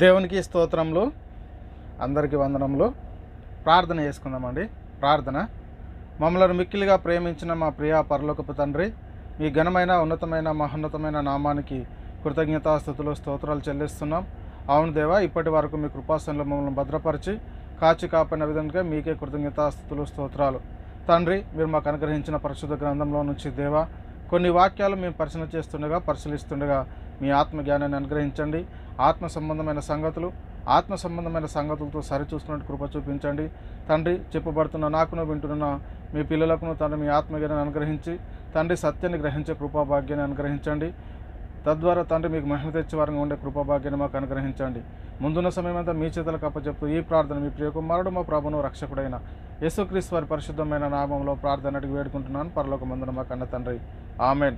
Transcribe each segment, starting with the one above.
దేవునికి స్తోత్రములు, అందరికీ వందనములు. ప్రార్థన చేసుకుందామండి. ప్రార్థన. మమ్మల్ని మిక్కిలిగా ప్రేమించిన మా ప్రియ పరలోకపు తండ్రి, మీ ఘనమైన ఉన్నతమైన మహోన్నతమైన నామానికి కృతజ్ఞతాస్తుతులు స్తోత్రాలు చెల్లిస్తున్నాం. అవును దేవా, ఇప్పటి వరకు మీ కృపాసనలో మమ్మల్ని భద్రపరిచి కాచి కాపాడిన విధంగా మీకే కృతజ్ఞతాస్తుతులు స్తోత్రాలు. తండ్రి, మీరు మాకు అనుగ్రహించిన పరిశుద్ధ గ్రంథంలో నుంచి దేవా, కొన్ని వాక్యాలు మేము పరిశీలిస్తుండగా మీ ఆత్మ జ్ఞానాన్ని అనుగ్రహించండి. ఆత్మ సంబంధమైన సంగతులతో సరిచూసుకున్నట్టు కృప చూపించండి. తండ్రి, చెప్పబడుతున్న నాకును వింటున్న మీ పిల్లలకును తండ్రి మీ ఆత్మజ్ఞానాన్ని అనుగ్రహించి తండ్రి సత్యాన్ని గ్రహించే కృపాభాగ్యాన్ని అనుగ్రహించండి. తద్వారా తండ్రి మీకు మహిమ తెచ్చే వారంగా ఉండే కృపాభాగ్యాన్ని మాకు అనుగ్రహించండి. ముందున్న సమయం అంతా మీ చేతులకు అప్పచెప్తూ ఈ ప్రార్థన మీ ప్రియకుమారుడు మా ప్రభువును రక్షకుడైన యేసుక్రీస్తు వారి పరిశుద్ధమైన నామంలో ప్రార్థన అడిగి వేడుకుంటున్నాను. పరలోకమందున మా కన్న తండ్రి, ఆమెన్.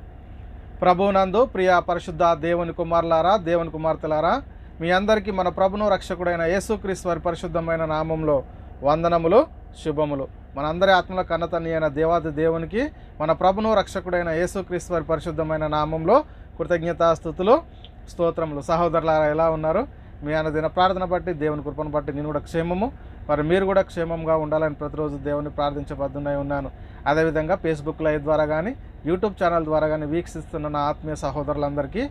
ప్రభువునందు ప్రియ పరిశుద్ధ దేవుని కుమారులారా, దేవుని కుమార్తెలారా, మీ అందరికీ మన ప్రభును రక్షకుడైన యేసుక్రీస్తు వారి పరిశుద్ధమైన నామంలో వందనములు, శుభములు. మనందరి ఆత్మల కన్నతన్ని అయిన దేవాది దేవునికి మన ప్రభును రక్షకుడైన యేసుక్రీస్తు వారి పరిశుద్ధమైన నామంలో కృతజ్ఞతాస్తుతులు, స్తోత్రములు. సహోదరులారా, ఎలా ఉన్నారు? మీ దిన ప్రార్థన బట్టి, దేవుని కృపను బట్టి నేను కూడా క్షేమము, మరి మీరు కూడా క్షేమంగా ఉండాలని ప్రతిరోజు దేవుని ప్రార్థించబద్దునై ఉన్నాను. అదేవిధంగా ఫేస్బుక్ లైవ్ ద్వారా కానీ, యూట్యూబ్ ఛానల్ ద్వారా కానీ వీక్షిస్తున్న నా ఆత్మీయ సహోదరులందరికీ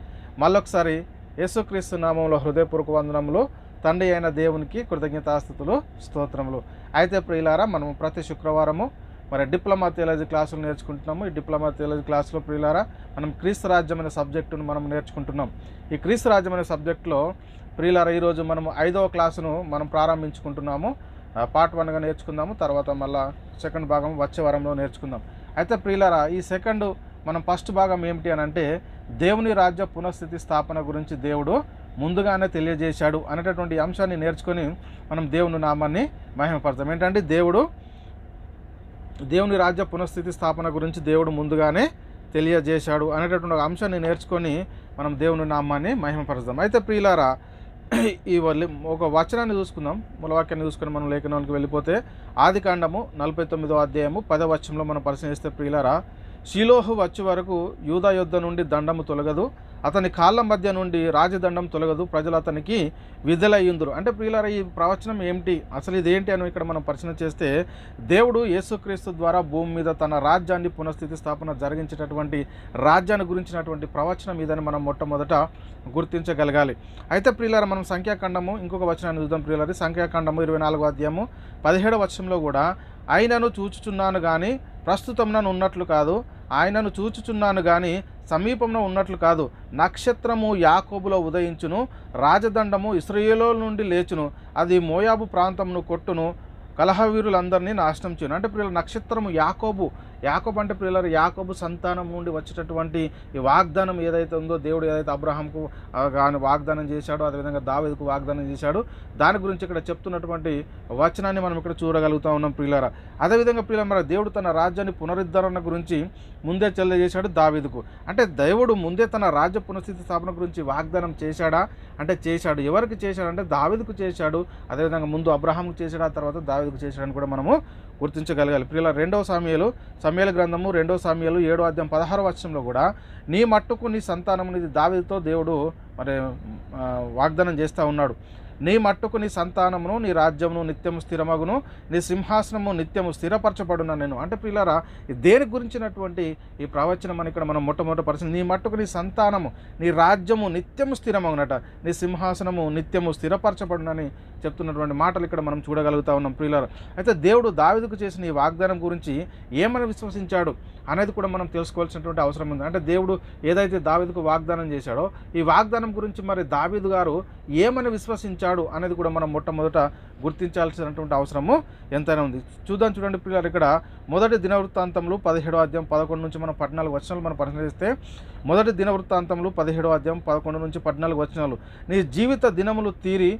మళ్ళొకసారి యేసుక్రీస్తు నామంలో హృదయపూర్వక వందనములు. తండ్రి అయిన దేవునికి కృతజ్ఞతాస్తుతులు, స్తోత్రములు. అయితే ప్రియులారా, మనము ప్రతి శుక్రవారము మరి డిప్లొమా థియాలజీ క్లాసులు నేర్చుకుంటున్నాము. ఈ డిప్లొమా థియాలజీ క్లాసులో ప్రియులారా, మనం క్రీస్తు రాజ్యం అనే సబ్జెక్టును మనం నేర్చుకుంటున్నాం. ఈ క్రీస్తు రాజ్యం అనే సబ్జెక్టులో ప్రియులారా, ఈరోజు మనము 5వ క్లాసును మనం ప్రారంభించుకుంటున్నాము. పార్ట్ 1గా నేర్చుకుందాము. తర్వాత మళ్ళీ సెకండ్ భాగం వచ్చే వారంలో నేర్చుకుందాం. అయితే ప్రియులారా, ఈ మనం ఫస్ట్ భాగం ఏమిటి అని అంటే, దేవుని రాజ్య పునఃస్థితి స్థాపన గురించి దేవుడు ముందుగానే తెలియజేశాడు అనేటటువంటి అంశాన్ని నేర్చుకొని మనం దేవుని నామాన్ని మహిమపడతాం. ఏంటంటే, దేవుని రాజ్య పునఃస్థితి స్థాపన గురించి దేవుడు ముందుగానే తెలియజేశాడు అనేటటువంటి అంశాన్ని నేర్చుకొని మనం దేవుని నామాన్ని మహిమపరుస్తాం. అయితే ప్రియులారా, ఈ ఒక వచనాన్ని చూసుకుందాం. మూలవాక్యాన్ని చూసుకొని మనం లేఖనానికి వెళ్ళిపోతే, ఆదికాండము 49వ అధ్యాయము 10వ వచనంలో మనం పరిశీలిస్తే ప్రియులారా, షిలోహు వచ్చే వరకు యూదా యొద్ద నుండి దండము తొలగదు, అతని కాళ్ళ మధ్య నుండి రాజదండం తొలగదు, ప్రజలు అతనికి విధులయ్యుందురు. అంటే ప్రియులారా, ఈ ప్రవచనం ఏమిటి, అసలు ఇదేంటి అని ఇక్కడ మనం పరిశీలన చేస్తే, దేవుడు యేసుక్రీస్తు ద్వారా భూమి మీద తన రాజ్యాన్ని పునఃస్థితి స్థాపన జరిగించేటటువంటి రాజ్యాన్ని గురించినటువంటి ప్రవచనం ఇదని మనం మొట్టమొదట గుర్తించగలగాలి. అయితే ప్రియులారా, మనం సంఖ్యాకాండము ఇంకొక వచనాన్ని చూద్దాం. ప్రియులారి, సంఖ్యాకాండము 24వ అధ్యాయము 17వ వచనంలో కూడా, ఆయనను చూచుచున్నాను కానీ ప్రస్తుతంలో ఉన్నట్లు కాదు, ఆయనను చూచుచున్నాను కానీ సమీపంలో ఉన్నట్లు కాదు, నక్షత్రము యాకోబులో ఉదయించును, రాజదండము ఇశ్రాయేలు నుండి లేచును, అది మోయాబు ప్రాంతమును కొట్టును, కలహవీరులందరినీ నాశనం చేయను. అంటే ప్రియుల నక్షత్రము యాకోబు అంటే ప్రియులారు, యాకోబు సంతానం నుండి వచ్చేటటువంటి ఈ వాగ్దానం ఏదైతే ఉందో, దేవుడు ఏదైతే అబ్రహాంకు వాగ్దానం చేశాడో, అదేవిధంగా దావీదుకు వాగ్దానం చేశాడు, దాని గురించి ఇక్కడ చెప్తున్నటువంటి వచనాన్ని మనం ఇక్కడ చూడగలుగుతూ ఉన్నాం ప్రియులారా. అదేవిధంగా ప్రియుల, మరి దేవుడు తన రాజ్యాన్ని పునరుద్ధరణ గురించి ముందే తెలియజేశాడు దావీదుకు. అంటే దేవుడు ముందే తన రాజ్య పునఃస్థితి స్థాపన గురించి వాగ్దానం చేశాడా అంటే చేశాడు. ఎవరికి చేశాడు అంటే దావీదుకు చేశాడు. అదేవిధంగా ముందు అబ్రహాంకు చేశాడు, ఆ తర్వాత దావీదుకు చేశాడని కూడా మనము గుర్తించగలగాలి. ప్రియుల, 2వ సమూయేలు గ్రంథము 2వ సమూయేలు 7వ అధ్యాయం 16వ వచనంలో కూడా, నీ మట్టుకు నీ సంతానమునిది దావీదుతో దేవుడు మరి వాగ్దానం చేస్తూ ఉన్నాడు. నీ మట్టుకు నీ సంతానమును నీ రాజ్యమును నిత్యము స్థిరమగును, నీ సింహాసనము నిత్యము స్థిరపరచబడున నేను. అంటే ప్రియులారా, దేని గురించినటువంటి ఈ ప్రవచనం అని ఇక్కడ మనం మొట్టమొదటి పరిస్థితి, నీ మట్టుకు నీ సంతానము నీ రాజ్యము నిత్యము స్థిరమగునట, నీ సింహాసనము నిత్యము స్థిరపరచబడునని చెప్తున్నటువంటి మాటలు ఇక్కడ మనం చూడగలుగుతా ఉన్నాం ప్రియులారా. అయితే దేవుడు దావీదుకు చేసిన ఈ వాగ్దానం గురించి ఏమని విశ్వసించాడు అనేది కూడా మనం తెలుసుకోవాల్సినటువంటి అవసరం ఉంది. అంటే దేవుడు ఏదైతే దావీదుకు వాగ్దానం చేశాడో, ఈ వాగ్దానం గురించి మరి దావీదు గారు ఏమని విశ్వసించాడు అనేది కూడా మనం మొట్టమొదట గుర్తించాల్సినటువంటి అవసరము ఎంతైనా ఉంది. చూడండి ప్రియులారు, ఇక్కడ మొదటి దినవృత్తాంతములు 17వ అధ్యాయం 11 నుంచి మనం 14 వచనాలు మనం పరిశీలిస్తే, మొదటి దినవృత్తాంతములు 17వ అధ్యాయం 11 నుంచి 14 వచనాలు, నీ జీవిత దినములు తీరి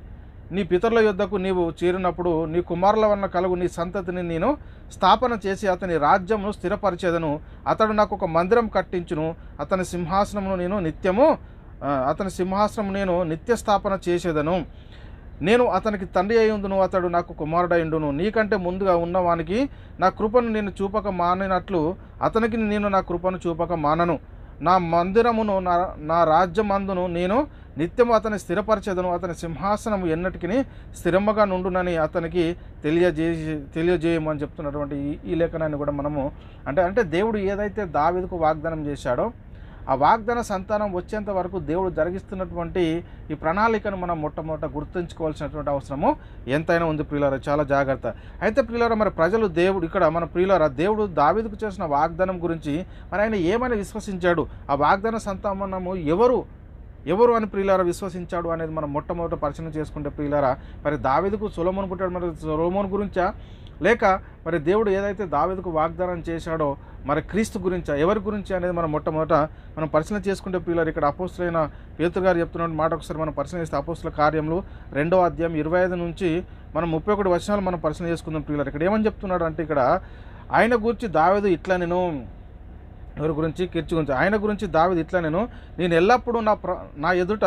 నీ పితరుల యొద్దకు నీవు చేరినప్పుడు నీ కుమారుల వలన కలుగు నీ సంతతిని నేను స్థాపన చేసి అతని రాజ్యమును స్థిరపరిచేదను, అతడు నాకు ఒక మందిరం కట్టించును, అతని సింహాసనము నేను నిత్య స్థాపన చేసేదను, నేను అతనికి తండ్రి అయ్యుందును, అతడు నాకు కుమారుడైండును, నీకంటే ముందుగా ఉన్నవానికి నా కృపను నేను చూపక మానినట్లు అతనికి నేను నా కృపను చూపక మానను, నా మందిరమును నా రాజ్యమందును నేను నిత్యము అతని స్థిరపరచెదను, అతని సింహాసనము ఎన్నటికి స్థిరముగా నుండునని అతనికి తెలియజేయమని చెప్తున్నటువంటి ఈ లేఖనాన్ని కూడా మనము అంటే దేవుడు ఏదైతే దావీదుకు వాగ్దానం చేశాడో ఆ వాగ్దాన సంతానం వచ్చేంత వరకు దేవుడు జరిగిస్తున్నటువంటి ఈ ప్రణాళికను మనం మొట్టమొదట గుర్తుంచుకోవాల్సినటువంటి అవసరము ఎంతైనా ఉంది ప్రియులారా. చాలా జాగ్రత్త. అయితే ప్రియులారా, మరి ప్రజలు ఇక్కడ మన ప్రియులారా దేవుడు దావీదుకు చేసిన వాగ్దానం గురించి మరి ఆయన ఏమైనా విశ్వసించాడు, ఆ వాగ్దాన సంతానము ఎవరు అని ప్రియులారా విశ్వసించాడు అనేది మనం మొట్టమొదట పరిశీలన చేసుకుంటే ప్రియులారా, మరి దావీదుకు సొలొమోను పుట్టాడు, మరి సొలొమోను గురించా లేక మరి దేవుడు ఏదైతే దావీదుకు వాగ్దానం చేశాడో మరి క్రీస్తు గురించా, ఎవరి గురించి అనేది మనం మొట్టమొదట మనం పరిశీలన చేసుకుంటే ప్రియులారా, ఇక్కడ అపోస్తులైన పేతురు గారు చెప్తున్న మాట ఒకసారి మనం పరిశీలన చేస్తే అపోస్తుల కార్యములు 2వ అధ్యాయం 25 నుంచి మనం 31 వచనాలు మనం పరిశీలన చేసుకుందాం ప్రియులారా. ఇక్కడ ఏమని చెప్తున్నాడు అంటే, ఇక్కడ ఆయన గురించి దావీదు ఇట్లా నేను ఎవరి గురించి కీర్తి గురించి ఆయన గురించి దావీదు ఇట్లా నేను ఎల్లప్పుడూ నా ఎదుట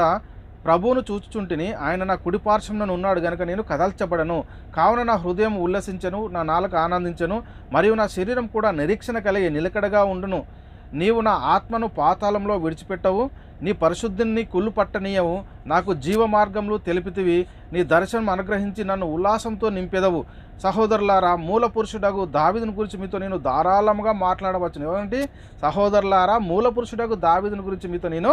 ప్రభువును చూచుచుంటిని, ఆయన నా కుడి పార్శ్వమున ఉన్నాడు గనుక నేను కదల్చబడను, కావున నా హృదయం ఉల్లసించను, నా నాలుక ఆనందించను, మరియు నా శరీరం కూడా నిరీక్షణ కలిగి నిలకడగా ఉండును. నీవు నా ఆత్మను పాతాళంలో విడిచిపెట్టవు, నీ పరిశుద్ధిని కుళ్ళు పట్టనీయవు, నాకు జీవ మార్గములు తెలిపితివి, నీ దర్శనం అనుగ్రహించి నన్ను ఉల్లాసంతో నింపెదవు. సహోదరులారా, మూల పురుషుడగు దావీదుని గురించి మీతో నేను ధారాళముగా మాట్లాడవచ్చును. ఏమంటే సహోదరులారా, మూల పురుషుడగు దావీదుని గురించి మీతో నేను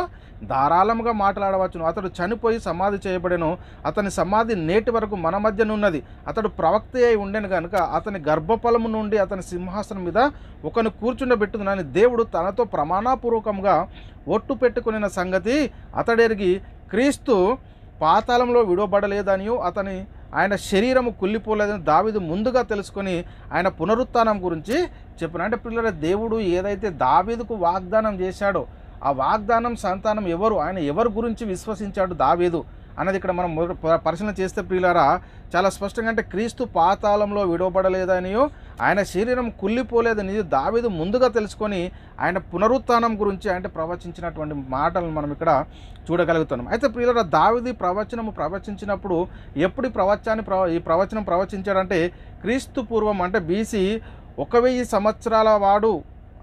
ధారాళముగా మాట్లాడవచ్చును. అతడు చనిపోయి సమాధి చేయబడెను, అతని సమాధి నేటి వరకు మన మధ్యనున్నది. అతడు ప్రవక్త అయి ఉండెను కనుక అతని గర్భఫలము నుండి అతని సింహాసనం మీద ఒకను కూర్చుండబెట్టునని దేవుడు తనతో ప్రమాణపూర్వకంగా ఒట్టు పెట్టుకున్న సంగతి అతడెరిగి క్రీస్తు పాతాళంలో విడవబడలేదనియు ఆయన శరీరము కుళ్ళిపోలేదని దావీదు ముందుగా తెలుసుకొని ఆయన పునరుత్థానం గురించి చెప్పిన. అంటే పిల్లల దేవుడు ఏదైతే దావీదుకు వాగ్దానం చేశాడో ఆ వాగ్దానం సంతానం ఆయన ఎవరి గురించి విశ్వసించాడు దావీదు అన్నది ఇక్కడ మనం పరిశీలన చేస్తే ప్రియులారా చాలా స్పష్టంగా, అంటే క్రీస్తు పాతాళంలో విడవబడలేదనియో ఆయన శరీరం కుళ్ళిపోలేదని దావీదు ముందుగా తెలుసుకొని ఆయన పునరుత్థానం గురించి అంటే ప్రవచించినటువంటి మాటలను మనం ఇక్కడ చూడగలుగుతున్నాం. అయితే ప్రియులారా, దావీదు ప్రవచించినప్పుడు ఎప్పుడు ఈ ప్రవచనం ప్రవచించాడంటే క్రీస్తు పూర్వం అంటే BC 1000 సంవత్సరాల వాడు,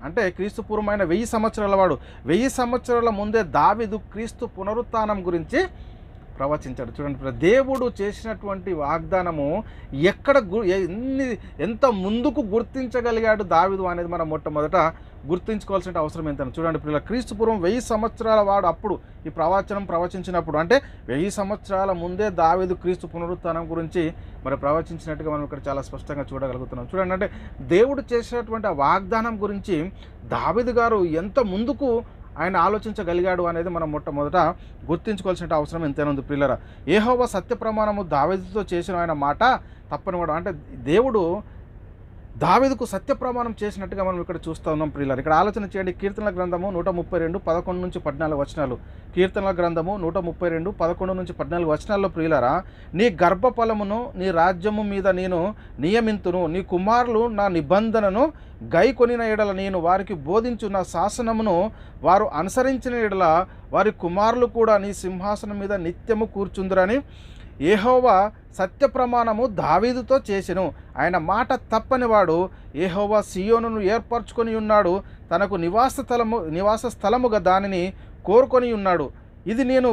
అంటే క్రీస్తు పూర్వమైన 1000 సంవత్సరాల వాడు, 1000 సంవత్సరాల ముందే దావీదు క్రీస్తు పునరుత్థానం గురించి ప్రవచించాడు. చూడండి, దేవుడు చేసినటువంటి వాగ్దానము ఎంత ముందుకు గుర్తించగలిగాడు దావీదు అనేది మనం మొట్టమొదట గుర్తించుకోవాల్సిన అవసరం ఎంత. చూడండి పిల్లల, క్రీస్తు పూర్వం 1000 సంవత్సరాల వాడు అప్పుడు ఈ ప్రవచించినప్పుడు అంటే 1000 సంవత్సరాల ముందే దావీదు క్రీస్తు పునరుత్థానం గురించి మరి ప్రవచించినట్టుగా మనం ఇక్కడ చాలా స్పష్టంగా చూడగలుగుతున్నాం. చూడండి, అంటే దేవుడు చేసినటువంటి ఆ వాగ్దానం గురించి దావీదు గారు ఎంత ముందుకు ఆయన ఆలోచించగలిగాడు అనేది మనం మొట్టమొదట గుర్తించుకోవాల్సిన అవసరం ఎంతైనా ఉంది ప్రియులారా. యెహోవా సత్య ప్రమాణము దావీదుతో చేసిన ఆయన మాట తప్పనివాడు, అంటే దేవుడు దావీదుకు సత్య ప్రమాణం చేసినట్టుగా మనం ఇక్కడ చూస్తూ ఉన్నాం ప్రియులారా. ఇక్కడ ఆలోచన చేయండి. కీర్తనల గ్రంథము 132 11 నుంచి 14 వచనాలు. కీర్తనల గ్రంథము 132 11 నుంచి 14 వచనాల్లో ప్రియులారా, నీ గర్భఫలమును నీ రాజ్యము మీద నేను నియమింతును, నీ కుమారులు నా నిబంధనను గైకొనిన ఎడల నేను వారికి బోధించు నా శాసనమును వారు అనుసరించిన ఎడల వారి కుమారులు కూడా నీ సింహాసనం మీద నిత్యము కూర్చుందురని యెహోవా సత్య ప్రమాణము దావీదుతో చేసెను. ఆయన మాట తప్పనివాడు. యెహోవా సియోనును ఏర్పరచుకొని ఉన్నాడు, తనకు నివాస స్థలముగా దానిని కోరుకొని ఉన్నాడు. ఇది నేను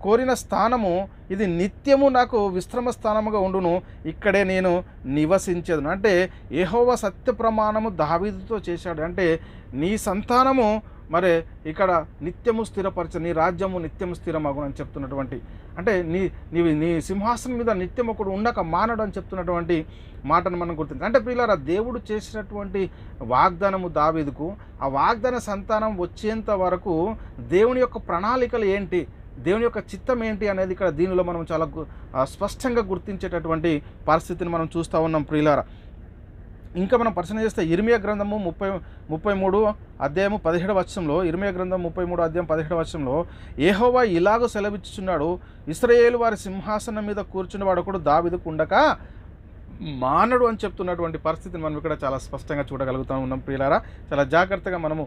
కోరిన స్థానము, ఇది నిత్యము నాకు విశ్రమ స్థానముగా ఉండును, ఇక్కడే నేను నివసించేదను. అంటే యెహోవా సత్య ప్రమాణము దావీదుతో చేశాడు. అంటే నీ సంతానము మరి ఇక్కడ నిత్యము స్థిరపరచ, నీ రాజ్యము నిత్యము స్థిరమగును అని చెప్తున్నటువంటి, అంటే నీ సింహాసనం మీద నిత్యం ఒకడు ఉండక మానడు అని చెప్తున్నటువంటి మాటను మనం గుర్తించాలి. అంటే ప్రియులారా, దేవుడు చేసినటువంటి వాగ్దానము దావీదుకు, ఆ వాగ్దాన సంతానం వచ్చేంత వరకు దేవుని యొక్క ప్రణాళికలు ఏంటి, దేవుని యొక్క చిత్తం ఏంటి అనేది ఇక్కడ దీనిలో మనం చాలా స్పష్టంగా గుర్తించేటటువంటి పరిస్థితిని మనం చూస్తూ ఉన్నాం ప్రియులారా. ఇంకా మనం పరిశీలన చేస్తే ఇర్మియా గ్రంథము 33 అధ్యాయము 17 వచనంలో, ఇర్మియా గ్రంథం 33 అధ్యాయం 17 వచనంలో యెహోవా ఇలాగ సెలవిచ్చుచున్నాడు, ఇశ్రాయేలు వారి సింహాసనం మీద కూర్చుని వాడొకడు దావీదుకు ఉండక మానడు అని చెప్తున్నటువంటి పరిస్థితిని మనం ఇక్కడ చాలా స్పష్టంగా చూడగలుగుతూ ఉన్నాం ప్రియులారా. చాలా జాగ్రత్తగా మనము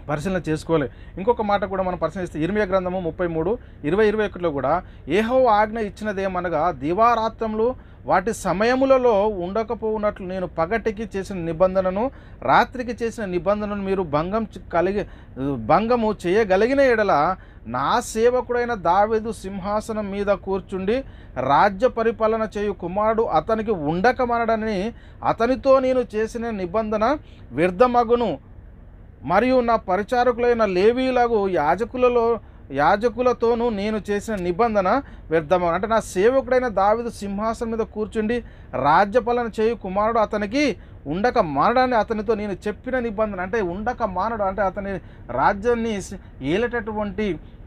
పరిశీలన చేసుకోవాలి. ఇంకొక మాట కూడా మనం పరిశీలిస్తే ఇర్మియా గ్రంథము 33 20-21లో కూడా యెహోవా ఆజ్ఞ ఇచ్చినదేమనగా దివారాత్రములు వాటి సమయములలో ఉండకపోవునట్లు నేను పగటికి చేసిన నిబంధనను రాత్రికి చేసిన నిబంధనను మీరు భంగము చేయగలిగిన ఎడల నా సేవకుడైన దావీదు సింహాసనం మీద కూర్చుండి రాజ్య పరిపాలన చేయు కుమారుడు అతనికి ఉండకమనడని అతనితో నేను చేసిన నిబంధన వ్యర్థమగును. మరియు నా పరిచారకులైన లేవీలకు యాజకులతోనూ నేను చేసిన నిబంధన వ్యర్థము. అంటే నా సేవకుడైన దావీదు సింహాసనం మీద కూర్చుండి రాజ్యపాలన చేయు కుమారుడు అతనికి ఉండక మానడాన్ని అతనితో నేను చెప్పిన నిబంధన, అంటే ఉండక మానడు అంటే అతని రాజ్యాన్ని ఏలేటటువంటి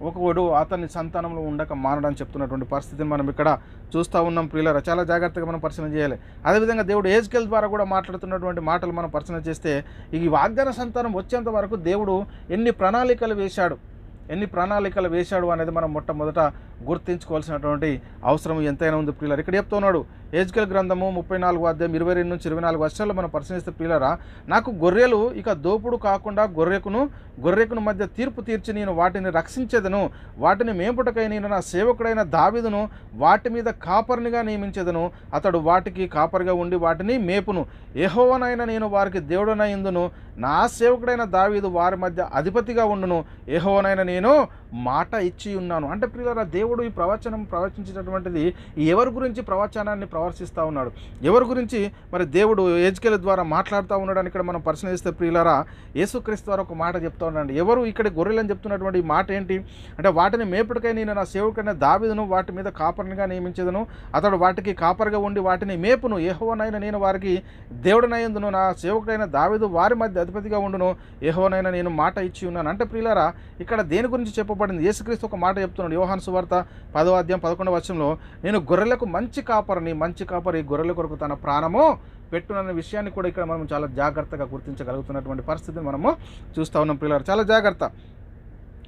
ఒకడు అతని సంతానంలో ఉండక మానడు అని చెప్తున్నటువంటి పరిస్థితిని మనం ఇక్కడ చూస్తూ ఉన్నాం. ప్రియులారా, చాలా జాగ్రత్తగా మనం పరిశీలన చేయాలి. అదేవిధంగా దేవుడు యెహెజ్కేలు ద్వారా కూడా మాట్లాడుతున్నటువంటి మాటలు మనం పరిశీలన చేస్తే ఈ వాగ్దాన సంతానం వచ్చేంత వరకు దేవుడు ఎన్ని ప్రణాళికలు వేశాడు అనేది మనం మొట్టమొదట గుర్తించుకోవాల్సినటువంటి అవసరం ఎంతైనా ఉంది. ప్రియులారా, ఇక్కడ చెప్తున్నాడు యెహెజ్కేలు గ్రంథము 34వ అధ్యాయం 22 నుంచి 24 వర్షాల్లో మనం పరిశీలిస్తే, ప్రియులారా, నాకు గొర్రెలు ఇక దోపుడు కాకుండా గొర్రెకును మధ్య తీర్పు తీర్చి నేను వాటిని రక్షించేదను. వాటిని మేపుటకై నేను నా సేవకుడైన దావీదును వాటి మీద కాపరినిగా నియమించేదను. అతడు వాటికి కాపరిగా ఉండి వాటిని మేపును. యెహోవానైన నేను వారికి దేవుడనైందును. నా సేవకుడైన దావీదు వారి మధ్య అధిపతిగా ఉండును. యెహోవానైన నేను మాట ఇచ్చి ఉన్నాను. అంటే ప్రియులారా, దేవుడు ఈ ప్రవచించేటటువంటిది ఎవరి గురించి ప్రవచనాన్ని ప్రవర్తిస్తూ ఉన్నాడు, ఎవరి గురించి మరి దేవుడు యెహెజ్కేలు ద్వారా మాట్లాడుతూ ఉన్నాడని ఇక్కడ మనం పరిశీలిస్తే, ప్రియులారా, యేసుక్రీస్తు ద్వారా ఒక మాట చెప్తా ఉన్నాడు. ఎవరు ఇక్కడ గొర్రెలని చెప్తున్నటువంటి ఈ మాట ఏంటి అంటే, వాటిని మేపుడికై నేను నా సేవకుడైన దావీదును వాటి మీద కాపరినిగా నియమించేదను. అతడు వాటికి కాపరిగా ఉండి వాటిని మేపును. యెహోవానైన నేను వారికి దేవుడనైందును. నా సేవకుడైన దావీదు వారి మధ్య అధిపతిగా ఉండును. యెహోవానైన నేను మాట ఇచ్చి ఉన్నాను. అంటే ప్రియులారా, ఇక్కడ దేని గురించి చెప్పబడింది? యేసుక్రీస్తు ఒక మాట చెప్తున్నాడు. యోహాను సువార్త 10వ అధ్యాయం 11వ వచనంలో, నేను గొర్రెలకు మంచి కాపరి గొర్రెల కొరకు తన ప్రాణము పెట్టునన్న విషయాన్ని కూడా ఇక్కడ మనం చాలా జాగ్రత్తగా గుర్తించగలుగుతున్నటువంటి పరిస్థితిని మనము చూస్తూ ఉన్నాం. ప్రియులారా, చాలా జాగ్రత్త.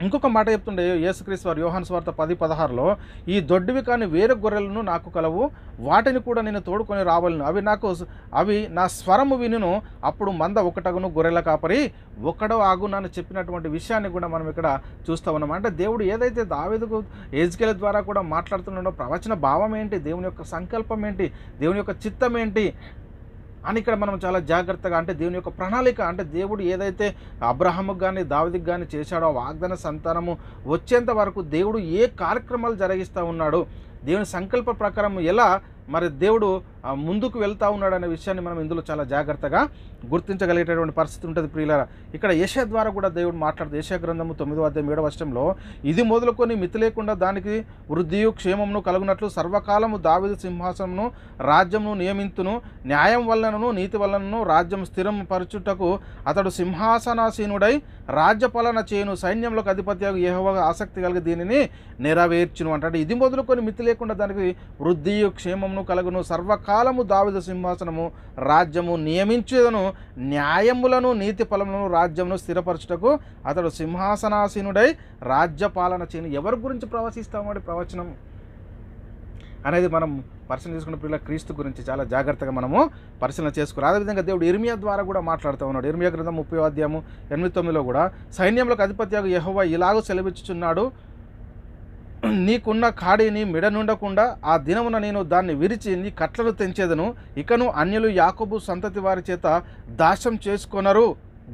ఇంకొక మాట చెప్తుండే యేసుక్రీస్తు వారు యోహాను సువార్త 10:16లో, ఈ దొడ్డివి కాని వేరే గొర్రెలను నాకు కలవు, వాటిని కూడా నేను తోడుకొని రావాలను. అవి నా స్వరము వినును. అప్పుడు మంద ఒకటగును, గొర్రెల కాపరి ఒకడో ఆగునని చెప్పినటువంటి విషయాన్ని కూడా మనం ఇక్కడ చూస్తూ ఉన్నాం. అంటే దేవుడు ఏదైతే దావీదుకు యెహెజ్కేలు ద్వారా కూడా మాట్లాడుతున్నాడో, ప్రవచన భావం ఏంటి, దేవుని యొక్క సంకల్పం ఏంటి, దేవుని యొక్క చిత్తం ఏంటి అని ఇక్కడ మనం చాలా జాగ్రత్తగా, అంటే దేవుని యొక్క ప్రణాళిక, అంటే దేవుడు ఏదైతే అబ్రహాముకు కానీ దావీదుకు కానీ చేశాడో వాగ్దాన సంతానము వచ్చేంత వరకు దేవుడు ఏ కార్యక్రమాలు జరిగిస్తూ ఉన్నాడు, దేవుని సంకల్ప ప్రకారం ఎలా మరి దేవుడు ముందుకు వెళ్తూ ఉన్నాడు అనే విషయాన్ని మనం ఇందులో చాలా జాగ్రత్తగా గుర్తించగలిగేటటువంటి పరిస్థితి ఉంటుంది. ప్రియులారా, ఇక్కడ యెషయా ద్వారా కూడా దేవుడు మాట్లాడుతూ యెషయా గ్రంథము 9వ అధ్యాయం 7వ వచనంలో, ఇది మొదలుకొని మితి లేకుండా దానికి వృద్ధియు క్షేమమును కలుగునట్లు సర్వకాలము దావీదు సింహాసనమును రాజ్యమును నియమింతును. న్యాయం వలనను నీతి వలనను రాజ్యం స్థిరం పరచుటకు అతడు సింహాసనాసీనుడై రాజ్యపాలన చేయును. సైన్యములకు అధిపత్యాగు యెహోవాకు ఆసక్తి కలిగి దీనిని నెరవేర్చును. అంటే ఇది మొదలుకొని మితి లేకుండా దానికి వృద్ధియు క్షేమమును కలుగును. సర్వకాలము దావీదు సింహాసనము రాజ్యము నియమించేదను. న్యాయములను నీతి ఫలములను రాజ్యమును స్థిరపరచుటకు అతడు సింహాసనాసీనుడై రాజ్యపాలన చేయను. ఎవరి గురించి ప్రవచిస్తామని ప్రవచనం అనేది మనం పరిశీలన చేసుకున్న పిల్లల క్రీస్తు గురించి చాలా జాగ్రత్తగా మనము పరిశీలన చేసుకోవాలి. అదేవిధంగా దేవుడు ఇర్మియా ద్వారా కూడా మాట్లాడుతూ ఉన్నాడు. ఇర్మియా గ్రంథం 30వ అధ్యాయము 8-9లో కూడా, సైన్యములకు అధిపత్యాగు యెహోవా ఇలాగూ సెలవిచ్చుచున్నాడు, నీకున్న కాడిని మిడనుండకుండా ఆ దినమున నేను దాన్ని విరిచి నీ కట్లను తెంచేదను. ఇకను అన్యులు యాకోబు సంతతి వారి చేత దాస్యం చేసుకొనరు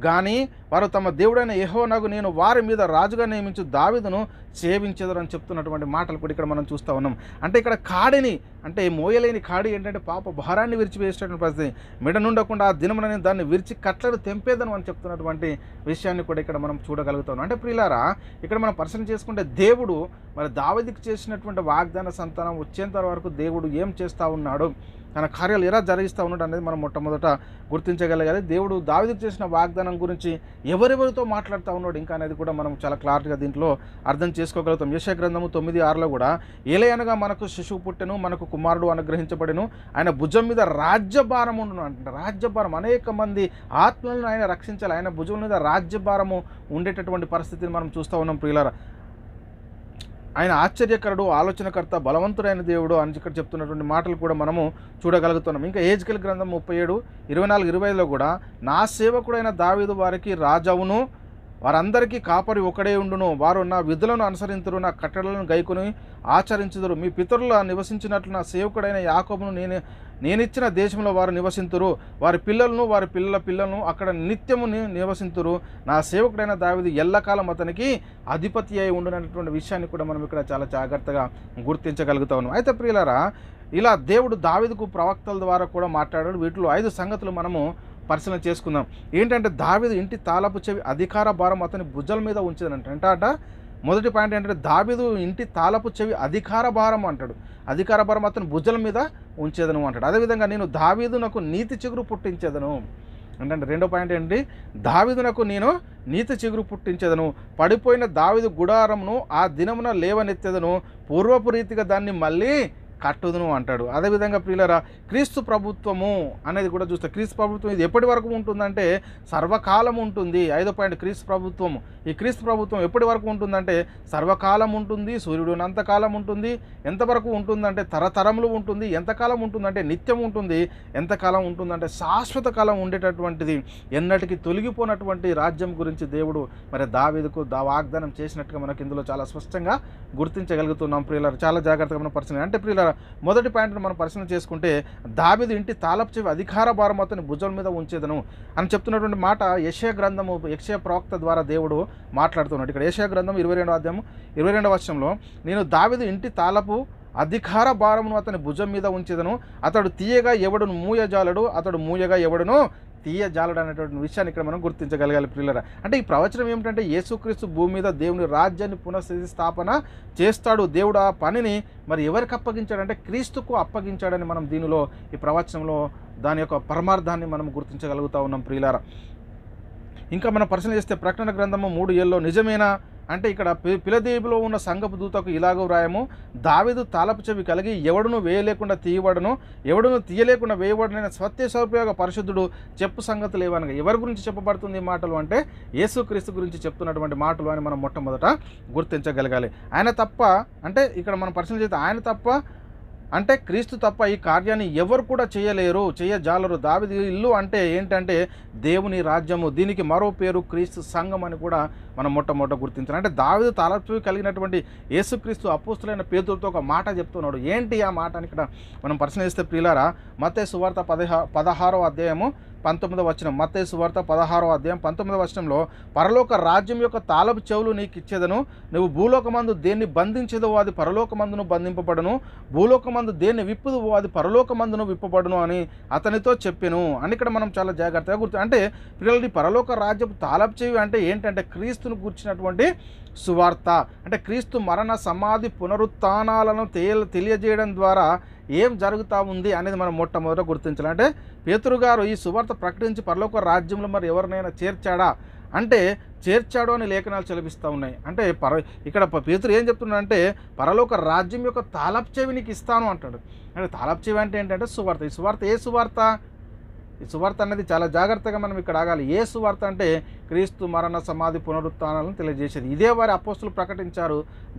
కానీ వారు తమ దేవుడైన యెహోవానగు నేను వారి మీద రాజుగా నియమించు దావీదును సేవించెదరు అని చెప్తున్నటువంటి మాటలు కూడా ఇక్కడ మనం చూస్తూ ఉన్నాం. అంటే ఇక్కడ కాడిని, అంటే మోయలేని కాడి ఏంటంటే పాప భారాన్ని విరిచివేసేటువంటి పరిస్థితి. మిడనుండకుండా ఆ దినమున నేను దాన్ని విరిచి కట్లను తెంపేదను అని చెప్తున్నటువంటి విషయాన్ని కూడా ఇక్కడ మనం చూడగలుగుతాం. అంటే ప్రియులారా, ఇక్కడ మనం పరిశీలన చేసుకుంటే దేవుడు మరి దావీదుకు చేసినటువంటి వాగ్దాన సంతానం వచ్చేంత వరకు దేవుడు ఏం చేస్తూ ఉన్నాడు, తన కార్యాలు ఎలా జరిగిస్తూ ఉన్నాడు అనేది మనం మొట్టమొదట గుర్తించగలగాలి. దేవుడు దావీదుకు చేసిన వాగ్దానం గురించి ఎవరెవరితో మాట్లాడుతూ ఉన్నాడు ఇంకా అనేది కూడా మనం చాలా క్లారిటీగా దీంట్లో అర్థం చేసుకోగలుగుతాం. యెషయా గ్రంథము 9:6లో కూడా, ఏలయనగా మనకు శిశువు పుట్టెను, మనకు కుమారుడు అనుగ్రహించబడెను, ఆయన భుజం మీద రాజ్యభారం ఉండును. అంటే రాజ్యభారం, అనేక మంది ఆత్మలను ఆయన రక్షించాలి, ఆయన భుజం మీద రాజ్యభారము ఉండేటటువంటి పరిస్థితిని మనం చూస్తూ ఉన్నాం. ప్రియులారా, ఆయన ఆశ్చర్యకరుడు, ఆలోచనకర్త, బలవంతుడైన దేవుడు అని ఇక్కడ చెప్తున్నటువంటి మాటలు కూడా మనము చూడగలుగుతున్నాం. ఇంకా యెహెజ్కేలు గ్రంథం 37:24-25లో కూడా, నా సేవకుడైన దావీదు వారికి రాజవును, వారందరికీ కాపరి ఒకడే ఉండును. వారు నా విధులను అనుసరింతురు, నా కట్టడలను గైకొని ఆచరించుదురు. మీ పితరుల నివసించినట్లు నా సేవకుడైన యాకోబును నేనిచ్చిన దేశంలో వారు నివసింతురు. వారి పిల్లలను వారి పిల్లల పిల్లలను అక్కడ నిత్యము నివసింతురు. నా సేవకుడైన దావీదు ఎల్లకాలం అతనికి అధిపతి అయి ఉండునటువంటి విషయాన్ని కూడా మనం ఇక్కడ చాలా జాగ్రత్తగా గుర్తించగలుగుతా ఉన్నాం. అయితే ప్రియులారా, ఇలా దేవుడు దావీదుకు ప్రవక్తల ద్వారా కూడా మాట్లాడాడు. వీటిలో 5 సంగతులు మనము పరిశీలన చేసుకుందాం. ఏంటంటే దావీదు ఇంటి తాళపు చెవి అధికార భారం అతని భుజాల మీద ఉంచేదంట. మొదటి పాయింట్ ఏంటంటే దావీదు ఇంటి తాళపు చెవి అధికార భారం అంటాడు. అధికార భారం అతని భుజాల మీద ఉంచేదను అంటాడు. అదేవిధంగా నేను దావీదునకు నీతి చిగురు పుట్టించేదను అంటే రెండో పాయింట్ ఏంటి, దావీదునకు నేను నీతి చిగురు పుట్టించేదను, పడిపోయిన దావీదు గుడారమును ఆ దినమున లేవనెత్తెదను, పూర్వపు రీతిగా దాన్ని మళ్ళీ కట్టుదును అంటాడు. అదేవిధంగా ప్రియులారా, క్రీస్తు ప్రభుత్వము అనేది కూడా చూస్తే క్రీస్తు ప్రభుత్వం ఇది ఎప్పటి వరకు ఉంటుందంటే సర్వకాలం ఉంటుంది. 5వ పాయింట్ క్రీస్తు ప్రభుత్వము. ఈ క్రీస్తు ప్రభుత్వం ఎప్పటి వరకు ఉంటుందంటే సర్వకాలం ఉంటుంది, సూర్యుడు అంతకాలం ఉంటుంది. ఎంతవరకు ఉంటుందంటే తరతరములు ఉంటుంది. ఎంతకాలం ఉంటుందంటే నిత్యం ఉంటుంది. ఎంతకాలం ఉంటుందంటే శాశ్వత కాలం ఉండేటటువంటిది, ఎన్నటికీ తొలగిపోయినటువంటి రాజ్యం గురించి దేవుడు మరి దావీదుకు వాగ్దానం చేసినట్టుగా మనకి ఇందులో చాలా స్పష్టంగా గుర్తించగలుగుతున్నాం. ప్రియులారా, చాలా జాగ్రత్తగా మనం పరిశీలన అంటే ప్రియులారా, మొదటి పాయింట్ను మనం పరిశీలన చేసుకుంటే దావీదు ఇంటి తాళపు చెవి అధికార భారం అతని భుజాల మీద ఉంచేదను అని చెప్తున్నటువంటి మాట యెషయా గ్రంథము, యెషయా ప్రవక్త ద్వారా దేవుడు మాట్లాడుతున్నాడు. ఇక్కడ యెషయా గ్రంథం 22వ అధ్యాయం 22వ వచనంలో నేను దావీదు ఇంటి తాళపు అధికార భారమును అతని భుజం మీద ఉంచేదను, అతడు తీయగా ఎవడును మూయజాలడు, అతడు మూయగా ఎవడును తీయజాలడు అనేటువంటి విషయాన్ని ఇక్కడ మనం గుర్తించగలగాలి. ప్రియులారా, అంటే ఈ ప్రవచనం ఏమిటంటే యేసుక్రీస్తు భూమి మీద దేవుని రాజ్యాన్ని పునఃస్థితి స్థాపన చేస్తాడు. దేవుడు ఆ పనిని మరి ఎవరికి అప్పగించాడంటే క్రీస్తుకు అప్పగించాడని మనం దీనిలో ఈ ప్రవచనంలో దాని యొక్క పరమార్థాన్ని మనం గుర్తించగలుగుతా ఉన్నాం. ప్రియులారా, ఇంకా మనం పరిశీలన చేస్తే ప్రకటన గ్రంథము 3:7 నిజమేనా అంటే ఇక్కడ ఫిలదెల్ఫియాలో ఉన్న సంఘపు దూతకు ఇలాగ వ్రాయము, దావీదు తాళపు చెవి కలిగి ఎవడును వేయలేకుండా తీయబడను, ఎవడును తీయలేకుండా వేయబడిన సత్యస్వరూప పరిశుద్ధుడు చెప్పు సంగతులు లేవనగా. ఎవరి గురించి చెప్పబడుతుంది ఈ మాటలు అంటే యేసుక్రీస్తు గురించి చెప్తున్నటువంటి మాటలు అని మనం మొట్టమొదట గుర్తించగలగాలి. ఆయన తప్ప అంటే ఇక్కడ మనం పరిశీలన చేస్తే ఆయన తప్ప అంటే క్రీస్తు తప్ప ఈ కార్యాన్ని ఎవరు కూడా చేయజాలరు. దావీదు ఇల్లు అంటే ఏంటంటే దేవుని రాజ్యము, దీనికి మరో పేరు క్రీస్తు సంఘం అని కూడా మనం మొట్టమొదట గుర్తించాలి. అంటే దావీదు తాళపు కలిగినటువంటి యేసుక్రీస్తు అపోస్తులైన పేతురుతో ఒక మాట చెప్తున్నాడు. ఏంటి ఆ మాట అని ఇక్కడ మనం పరిశీలిస్తే ప్రియులారా, మత్తయి సువార్త 16వ అధ్యాయము 19వ వచనం. మత్తయి సువార్త 16వ అధ్యాయం 19వ వచనంలో పరలోక రాజ్యం యొక్క తాళపు చెవులు నీకు ఇచ్చేదను, నువ్వు భూలోకమందు దేన్ని బంధించేదో అది పరలోకమందును బంధింపబడును, భూలోకమందు దేన్ని విప్పుదువో అది పరలోకమందును విప్పబడును అని అతనితో చెప్పెను అని ఇక్కడ మనం చాలా జాగ్రత్తగా అంటే పిల్లలది పరలోక రాజ్యపు తాళపు చెవి అంటే ఏంటంటే క్రీస్తును కూర్చున్నటువంటి సువార్త. అంటే క్రీస్తు మరణ సమాధి పునరుత్థానాలను తెలియజేయడం ద్వారా ఏం జరుగుతూ ఉంది అనేది మనం మొట్టమొదట గుర్తించాలి. అంటే పేతురు గారు ఈ సువార్త ప్రకటించి పరలోక రాజ్యంలో మరి ఎవరినైనా చేర్చాడా అంటే చేర్చాడు అని లేఖనాలు చెలపిస్తూ ఉన్నాయి. అంటే ఇక్కడ పేతురు ఏం చెప్తున్నాడంటే పరలోక రాజ్యం యొక్క తాళపు చెవి నీకు ఇస్తాను అంటాడు. అంటే తాళపు చెవి అంటే ఏంటంటే సువార్త. ఈ సువార్త ఏ సువార్త? ఈ సువార్త అనేది చాలా జాగ్రత్తగా మనం ఇక్కడ ఆగాలి. ఏ సువార్త అంటే క్రీస్తు మరణ సమాధి పునరుత్థానాలను తెలియజేసేది. ఇదే వారి అపోస్తులు ప్రకటించారు.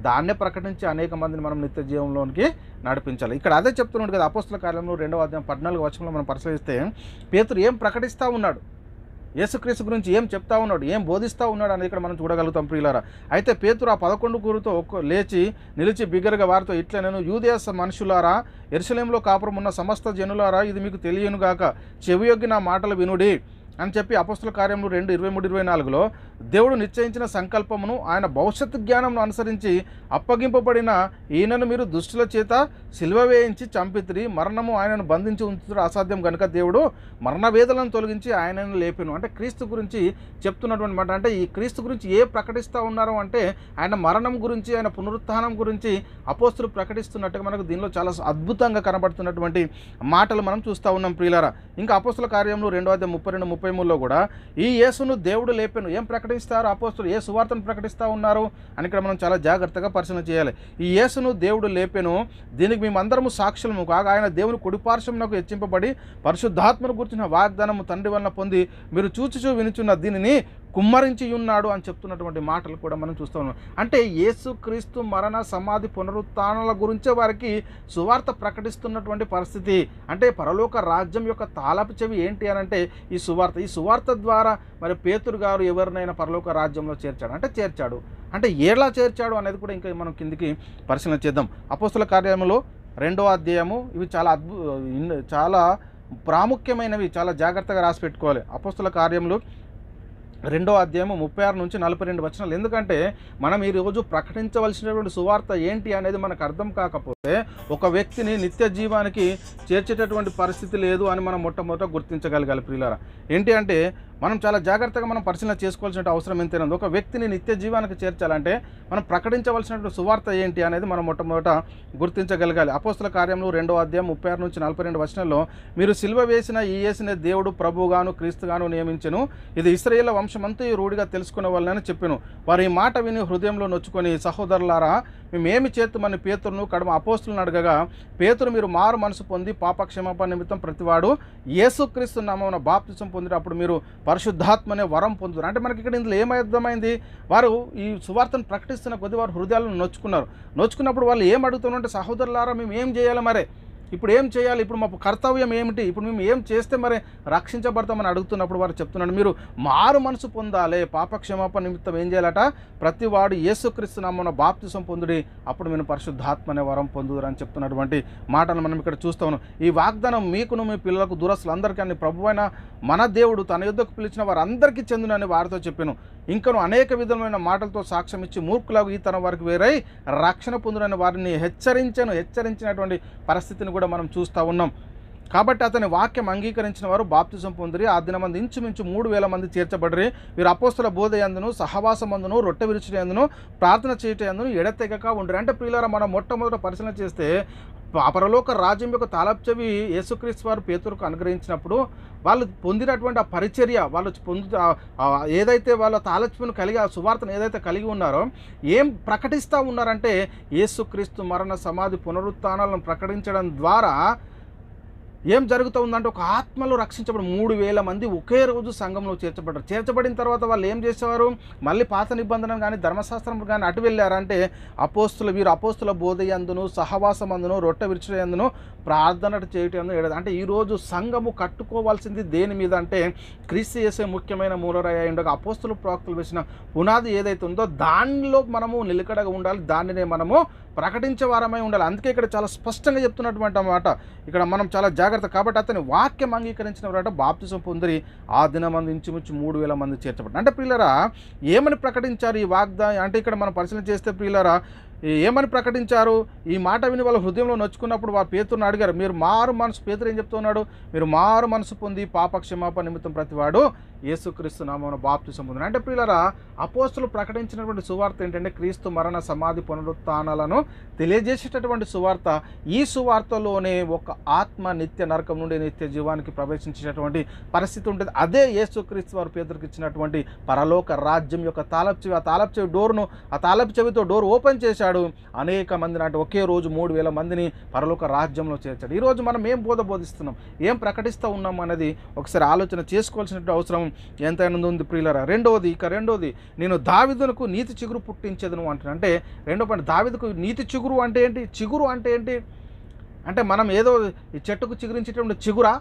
దాన్నే ప్రకటించి అనేక మందిని మనం నిత్య జీవంలోనికి నడిపించాలి. ఇక్కడ అదే చెప్తున్నాడు కదా, అపోస్తుల కార్యంలో 2వ అధ్యాయం 14వ వచనంలో మనం పరిశీలిస్తే పేతురు ఏం ప్రకటిస్తూ ఉన్నాడు, యేసుక్రీస్తు గురించి ఏం చెప్తా ఉన్నాడు, ఏం బోధిస్తూ ఉన్నాడు అనేది ఇక్కడ మనం చూడగలుగుతాం ప్రియులారా. అయితే పేతురు ఆ 11 గురుతో లేచి నిలిచి బిగ్గరగా వారితో ఇట్లా, నేను యూదేయ మనుషులారా, యెరూషలేములో కాపురం ఉన్న సమస్త జనులారా, ఇది మీకు తెలియనుగాక, చెవియొగ్గి నా మాటలు వినుడి అని చెప్పి అపోస్తుల కార్యములు 2:23-24లో దేవుడు నిశ్చయించిన సంకల్పమును ఆయన భవిష్యత్తు జ్ఞానంను అనుసరించి అప్పగింపబడిన ఈయనను మీరు దుష్టుల చేత సిలువ వేయించి చంపితిరి, మరణము ఆయనను బంధించి ఉంచుతారు అసాధ్యం కనుక దేవుడు మరణ వేదలను తొలగించి ఆయనను లేపెను. అంటే క్రీస్తు గురించి చెప్తున్నటువంటి మాట. అంటే ఈ క్రీస్తు గురించి ఏ ప్రకటిస్తూ ఉన్నారు అంటే ఆయన మరణం గురించి, ఆయన పునరుత్థానం గురించి అపోస్తులు ప్రకటిస్తున్నట్టుగా మనకు దీనిలో చాలా అద్భుతంగా కనబడుతున్నటువంటి మాటలు మనం చూస్తూ ఉన్నాం ప్రియులారా. ఇంకా అపోస్తుల కార్యంలో 2వ అధ్యాయం 32-33లో కూడా ఈ యేసును దేవుడు లేపెను. ఏం ప్రకటిస్తారు అపోస్తులు? ఏ సువార్తను ప్రకటిస్తూ ఉన్నారు అని ఇక్కడ మనం చాలా జాగ్రత్తగా పరిశీలన చేయాలి. ఈ యేసును దేవుడు లేపెను, దీనికి మేమందరము సాక్షులము కాగా ఆయన దేవుని కుడిపార్శ్వమునకు హెచ్చింపబడి పరిశుద్ధాత్మను గురించిన వాగ్దానము తండ్రి వలన పొంది మీరు చూచుచూ వినుచున్న దీనిని కుమ్మరించి ఉన్నాడు అని చెప్తున్నటువంటి మాటలు కూడా మనం చూస్తూ ఉన్నాం. అంటే యేసుక్రీస్తు మరణ సమాధి పునరుత్థానాల గురించే వారికి సువార్త ప్రకటిస్తున్నటువంటి పరిస్థితి. అంటే పరలోక రాజ్యం యొక్క తాళపు చెవి ఏంటి అని అంటే ఈ సువార్త ద్వారా మరి పేతురు గారు ఎవరినైనా పరలోక రాజ్యంలో చేర్చాడు. అంటే ఎలా చేర్చాడు అనేది కూడా ఇంకా మనం కిందికి పరిశీలన చేద్దాం. అపోస్తుల కార్యములో 2వ అధ్యాయము, ఇవి చాలా ప్రాముఖ్యమైనవి, చాలా జాగ్రత్తగా రాసి పెట్టుకోవాలి. అపోస్తుల కార్యములు 2వ అధ్యాయము 36 నుంచి 42 వచనాలు. ఎందుకంటే మనం ఈరోజు ప్రకటించవలసినటువంటి సువార్త ఏంటి అనేది మనకు అర్థం కాకపోతే ఒక వ్యక్తిని నిత్య జీవానికి చేర్చేటటువంటి పరిస్థితి లేదు అని మనం మొట్టమొదట గుర్తించగలగాలి ప్రియులారా. ఏంటి అంటే మనం చాలా జాగ్రత్తగా మనం పరిశీలన చేసుకోవాల్సిన అవసరం ఎంతైనా ఉంది. ఒక వ్యక్తిని నిత్య జీవానికి చేర్చాలంటే మనం ప్రకటించవలసినటువంటి సువార్త ఏంటి అనేది మనం మొట్టమొదట గుర్తించగలగాలి. అపోస్తుల కార్యములు 2వ అధ్యాయం 36 నుంచి 42 వచనాల్లో, మీరు సిలువ వేసిన ఈ యేసునే దేవుడు ప్రభువుగాను క్రీస్తుగాను నియమించెను, ఇది ఇశ్రాయేలు వంశమంతా రూఢిగా తెలుసుకునే వాళ్ళని చెప్పెను. వారు ఈ మాట విని హృదయంలో నొచ్చుకొని, సహోదరులారా మేమేమి చేతుమని పేతురును కడమ అపోస్తులను అడగగా, పేతురు మీరు మారు మనసు పొంది పాపక్షమాపణ నిమిత్తం ప్రతివాడు యేసుక్రీస్తు నామమున బాప్తిసం పొందినప్పుడు మీరు పరిశుద్ధాత్మ అనే వరం పొందుతారు. అంటే మనకి ఇక్కడ ఇందులో ఏమర్థమైంది, వారు ఈ సువార్తను ప్రకటిస్తున్న కొద్ది వారు హృదయాలను నొచ్చుకున్నప్పుడు వాళ్ళు ఏం అడుగుతున్నారంటే, సహోదరులారా మేము ఏం చేయాలి, మరి ఇప్పుడు ఏం చేయాలి, ఇప్పుడు మా కర్తవ్యం ఏమిటి, ఇప్పుడు మేము ఏం చేస్తే మరి రక్షించబడతామని అడుగుతున్నప్పుడు వారు చెప్తున్నాడు, మీరు మారు మనసు పొందాలి, పాపక్షమాపణ నిమిత్తం ఏం చేయాలట, ప్రతి వాడు యేసుక్రీస్తు నామమున బాప్తిసం పొందుడి, అప్పుడు మీరు పరిశుద్ధాత్మ అనే వరం పొందుదురు అని చెప్తున్నటువంటి మాటలు మనం ఇక్కడ చూస్తాము. ఈ వాగ్దానం మీకును మీ పిల్లలకు దూరస్తులందరికీ అని ప్రభువైన మన దేవుడు తన యుద్ధకు పిలిచిన వారందరికీ చెందునని వారితో చెప్పాను. ఇంకను అనేక విధమైన మాటలతో సాక్ష్యం ఇచ్చి మూర్ఖులకు ఈ తరం వారికి వేరై రక్షణ పొందునని వారిని హెచ్చరించినటువంటి పరిస్థితిని కూడా మనం చూస్తూ ఉన్నాం. కాబట్టి అతని వాక్యం అంగీకరించిన వారు బాప్తిజం పొందిరి. ఆ దినమంది ఇంచుమించు 3,000 మంది చేర్చబడిరి. వీరు అపోస్తుల బోధ యందును, సహవాసమందును, రొట్టె విరుచుట యందును, ప్రార్థన చేయట యందును ఎడతెగక ఉండరు. అంటే ప్రియులారా, మనం మొట్టమొదట పరిశీలన చేస్తే పరలోక రాజ్యం యొక్క తాళపు చెవి యేసుక్రీస్తు వారు పేతురుకు అనుగ్రహించినప్పుడు వాళ్ళు పొందినటువంటి ఆ పరిచర్య, వాళ్ళు ఏదైతే వాళ్ళ తాళపును కలిగి ఆ సువార్తను ఏదైతే కలిగి ఉన్నారో ఏం ప్రకటిస్తూ ఉన్నారంటే యేసుక్రీస్తు మరణ సమాధి పునరుత్థానాలను ప్రకటించడం ద్వారా ఏం జరుగుతూ ఉందంటే ఒక ఆత్మలో రక్షించబడి 3,000 మంది ఒకే రోజు సంఘంలో చేర్చబడ్డారు. చేర్చబడిన తర్వాత వాళ్ళు ఏం చేసేవారు, మళ్ళీ పాత నిబంధన కానీ ధర్మశాస్త్రం కానీ అటు వెళ్ళారంటే వీరు అపోస్తుల బోధ యందును, సహవాసమందును, రొట్టె విరుచుట యందును, ప్రార్థన చేయటం అంటే ఈరోజు సంఘము కట్టుకోవాల్సింది దేని మీద అంటే క్రీస్తు యేసే ముఖ్యమైన మూలరాయి అయి ఉండగా అపోస్తుల ప్రవక్తలు వేసిన పునాది ఏదైతే ఉందో దానిలో మనము నిలకడగా ఉండాలి, దానినే మనము ప్రకటించే వారమై ఉండాలి. అందుకే ఇక్కడ చాలా స్పష్టంగా చెప్తున్నటువంటి మాట ఇక్కడ మనం చాలా జాగ్రత్త. కాబట్టి అతని వాక్యం అంగీకరించిన వారట బాప్తిసం పొందిరి. ఆ దినమంది ఇంచుమించు 3,000 మంది చేర్చబడ్డారు. అంటే ప్రియులారా, ఏమని ప్రకటించారు ఈ వాగ్దానం అంటే ఇక్కడ మనం పరిశీలన చేస్తే ప్రియులారా ఏమని ప్రకటించారు, ఈ మాట విని వాళ్ళ హృదయంలో నొచ్చుకున్నప్పుడు వారు పేతురుని అడిగారు, మీరు మారు మనసు, పేతురు ఏం చెప్తున్నాడు, మీరు మారు మనసు పొంది పాపక్షమాపణ నిమిత్తం ప్రతివాడు యేసుక్రీస్తు నామమున బాప్తిసం పొందిన. అంటే ప్రియులారా, అపోస్తులు ప్రకటించినటువంటి సువార్త ఏంటంటే క్రీస్తు మరణ సమాధి పునరుత్థానాలను తెలియజేసేటటువంటి సువార్త. ఈ సువార్తలోనే ఒక ఆత్మ నిత్య నరకం నుండి నిత్య జీవానికి ప్రవేశించేటటువంటి పరిస్థితి ఉంటుంది. అదే యేసుక్రీస్తు వారు పేతురుకి ఇచ్చినటువంటి పరలోక రాజ్యం యొక్క తాళపు చెవి. ఆ తాళపు చెవి డోర్ను, ఆ తాళపు చెవితో డోర్ ఓపెన్ చేశాడు. అనేక మందిని అంటే ఒకే రోజు 3,000 మందిని పరలోక రాజ్యంలో చేర్చాడు. ఈరోజు మనం ఏం బోధిస్తున్నాం, ఏం ప్రకటిస్తూ ఉన్నాం అనేది ఒకసారి ఆలోచన చేసుకోవాల్సిన అవసరం ఎంతైనా ఉంది ప్రియులారా. రెండోది నేను దావీదునకు నీతి చిగురు పుట్టించేదను అంటున్నాను. అంటే రెండో పాయింట్, దావీదుకు నీతి చిగురు అంటే ఏంటి, చిగురు అంటే ఏంటి అంటే మనం ఏదో ఈ చెట్టుకు చిగురించేటువంటి చిగురా,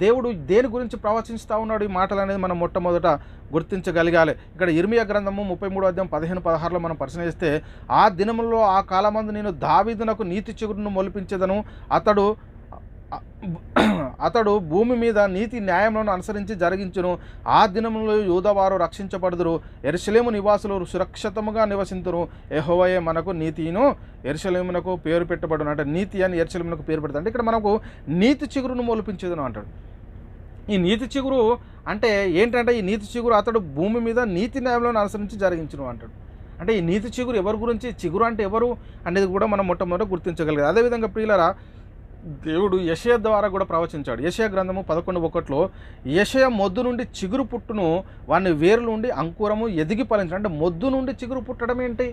దేవుడు దేని గురించి ప్రవచిస్తూ ఉన్నాడు ఈ మాటలు అనేది మనం మొట్టమొదట గుర్తించగలగాలి. ఇక్కడ ఇర్మియా గ్రంథము 33వ అధ్యాయం 15-16లో మనం పరిశీలిస్తే, ఆ దినములో ఆ కాలమందు నేను దావీదునకు నీతి చిగురును మొలిపించేదను, అతడు భూమి మీద నీతి న్యాయములను అనుసరించి జరిగించును. ఆ దినములో యూదవారు రక్షించబడుదురు, యెరూషలేము నివాసులు సురక్షితముగా నివసింతురు. యెహోవాయే మనకు నీతిను యెరూషలేమునకు పేరు పెట్టబడును. అంటే నీతి అని యెరూషలేమునకు పేరు పెడతాడు. అంటే ఇక్కడ మనకు నీతి చిగురును మొలిపించేదను అంటాడు. ఈ నీతి చిగురు అంటే ఏంటంటే, ఈ నీతి చిగురు అతడు భూమి మీద నీతి న్యాయములను అనుసరించి జరిగించును అంటాడు. అంటే ఈ నీతి చిగురు ఎవరి గురించి, చిగురు అంటే ఎవరు అనేది కూడా మనం మొట్టమొదట గుర్తించగలిగారు. అదేవిధంగా ప్రియులారా, దేవుడు యెషయా ద్వారా కూడా ప్రవచించాడు. యెషయా గ్రంథము 11:1లో యెషయా మొద్దు నుండి చిగురు పుట్టును, వాని వేరు నుండి అంకురము ఎదిగి ఫలించు. అంటే మొద్దు నుండి చిగురు పుట్టడం ఏంటి,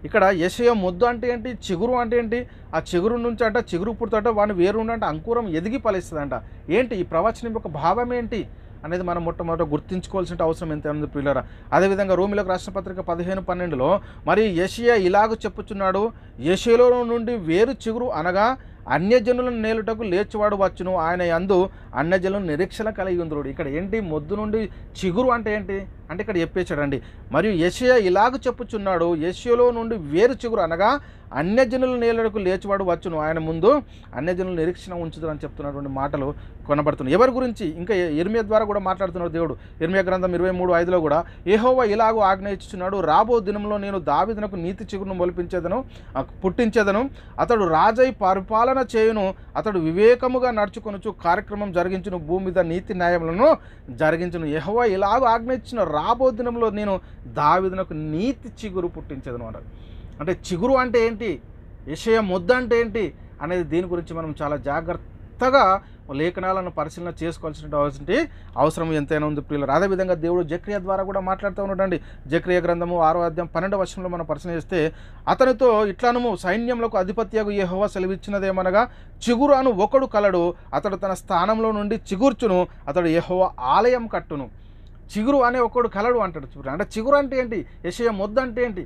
ఇక్కడ యెషయా మొద్దు అంటే ఏంటి, చిగురు అంటే ఏంటి, ఆ చిగురు నుంచి అంట చిగురు పుడుతుంట వాని వేరు నుండి అంటే అంకురం ఎదిగి ఫలిస్తుందంట. ఏంటి ఈ ప్రవచనం యొక్క భావం ఏంటి అనేది మనం మొట్టమొదట గుర్తించుకోవాల్సిన అవసరం ఎంత ఉంది ప్రియులారా. అదేవిధంగా రోమిలకు రాసిన పత్రిక 15:12 మరి యెషయా ఇలాగ చెప్పుచున్నాడు, యెషయాలో నుండి వేరు చిగురు అనగా అన్యజనులను నేలుటకు లేచివాడు వచ్చును, ఆయన యందు అన్యజనులను నిరీక్షణ కలిగి ఉందరుడు. ఇక్కడ ఏంటి, మొద్దు నుండి చిగురు అంటే ఏంటి అంటే ఇక్కడ చెప్పేశాడండి. మరియు యెషయా ఇలాగ చెప్పుచున్నాడు, యెషయాలో నుండి వేరు చిగురు అనగా అన్యజనుల నేలుటకు లేచివాడు వచ్చును, ఆయన ముందు అన్యజనుల నిరీక్షణ ఉంచుతారు అని చెప్తున్నటువంటి మాటలు కొనబడుతున్నాయి. ఎవరి గురించి? ఇంకా ఇర్మియా ద్వారా కూడా మాట్లాడుతున్నాడు దేవుడు. ఇర్మియా గ్రంథం 23:5 కూడా యెహోవా ఇలాగూ ఆజ్ఞ ఇచ్చుచున్నాడు, రాబో దినంలో నేను దావీదునకు నీతి చిగురును పుట్టించేదను, అతడు రాజై పరిపాలన చేయును, అతడు వివేకముగా నడుచుకొనుచు కార్యక్రమం జరిగించును, భూమి మీద నీతి న్యాయములను జరిగించును. యెహోవా ఇలాగూ ఆజ్ఞ ఇచ్చిన రాబో దినంలో నేను దావీదునకు నీతి చిగురు పుట్టించేదను అన్నాడు. అంటే చిగురు అంటే ఏంటి, యెషయా మొద్దు అంటే ఏంటి అనేది దీని గురించి మనం చాలా జాగ్రత్తగా లేఖనాలను పరిశీలన చేసుకోవాల్సిన అవసరం ఎంతైనా ఉంది ప్రియులారా. అదేవిధంగా దేవుడు జెకర్యా ద్వారా కూడా మాట్లాడుతూ ఉన్నాడండి. జెకర్యా గ్రంథము 6:12 మనం పరిశీలన చేస్తే, అతనితో ఇట్లనుము, సైన్యములకు అధిపత్యగు యెహోవా సెలవిచ్చినదేమనగా చిగురు అను ఒకడు కలడు, అతడు తన స్థానంలో నుండి చిగుర్చును, అతడు యెహోవా ఆలయం కట్టును. చిగురు అనే ఒకడు కలడు అంటాడు. చూడండి, అంటే చిగురు అంటే ఏంటి, యెషయా మొద్దు అంటే ఏంటి,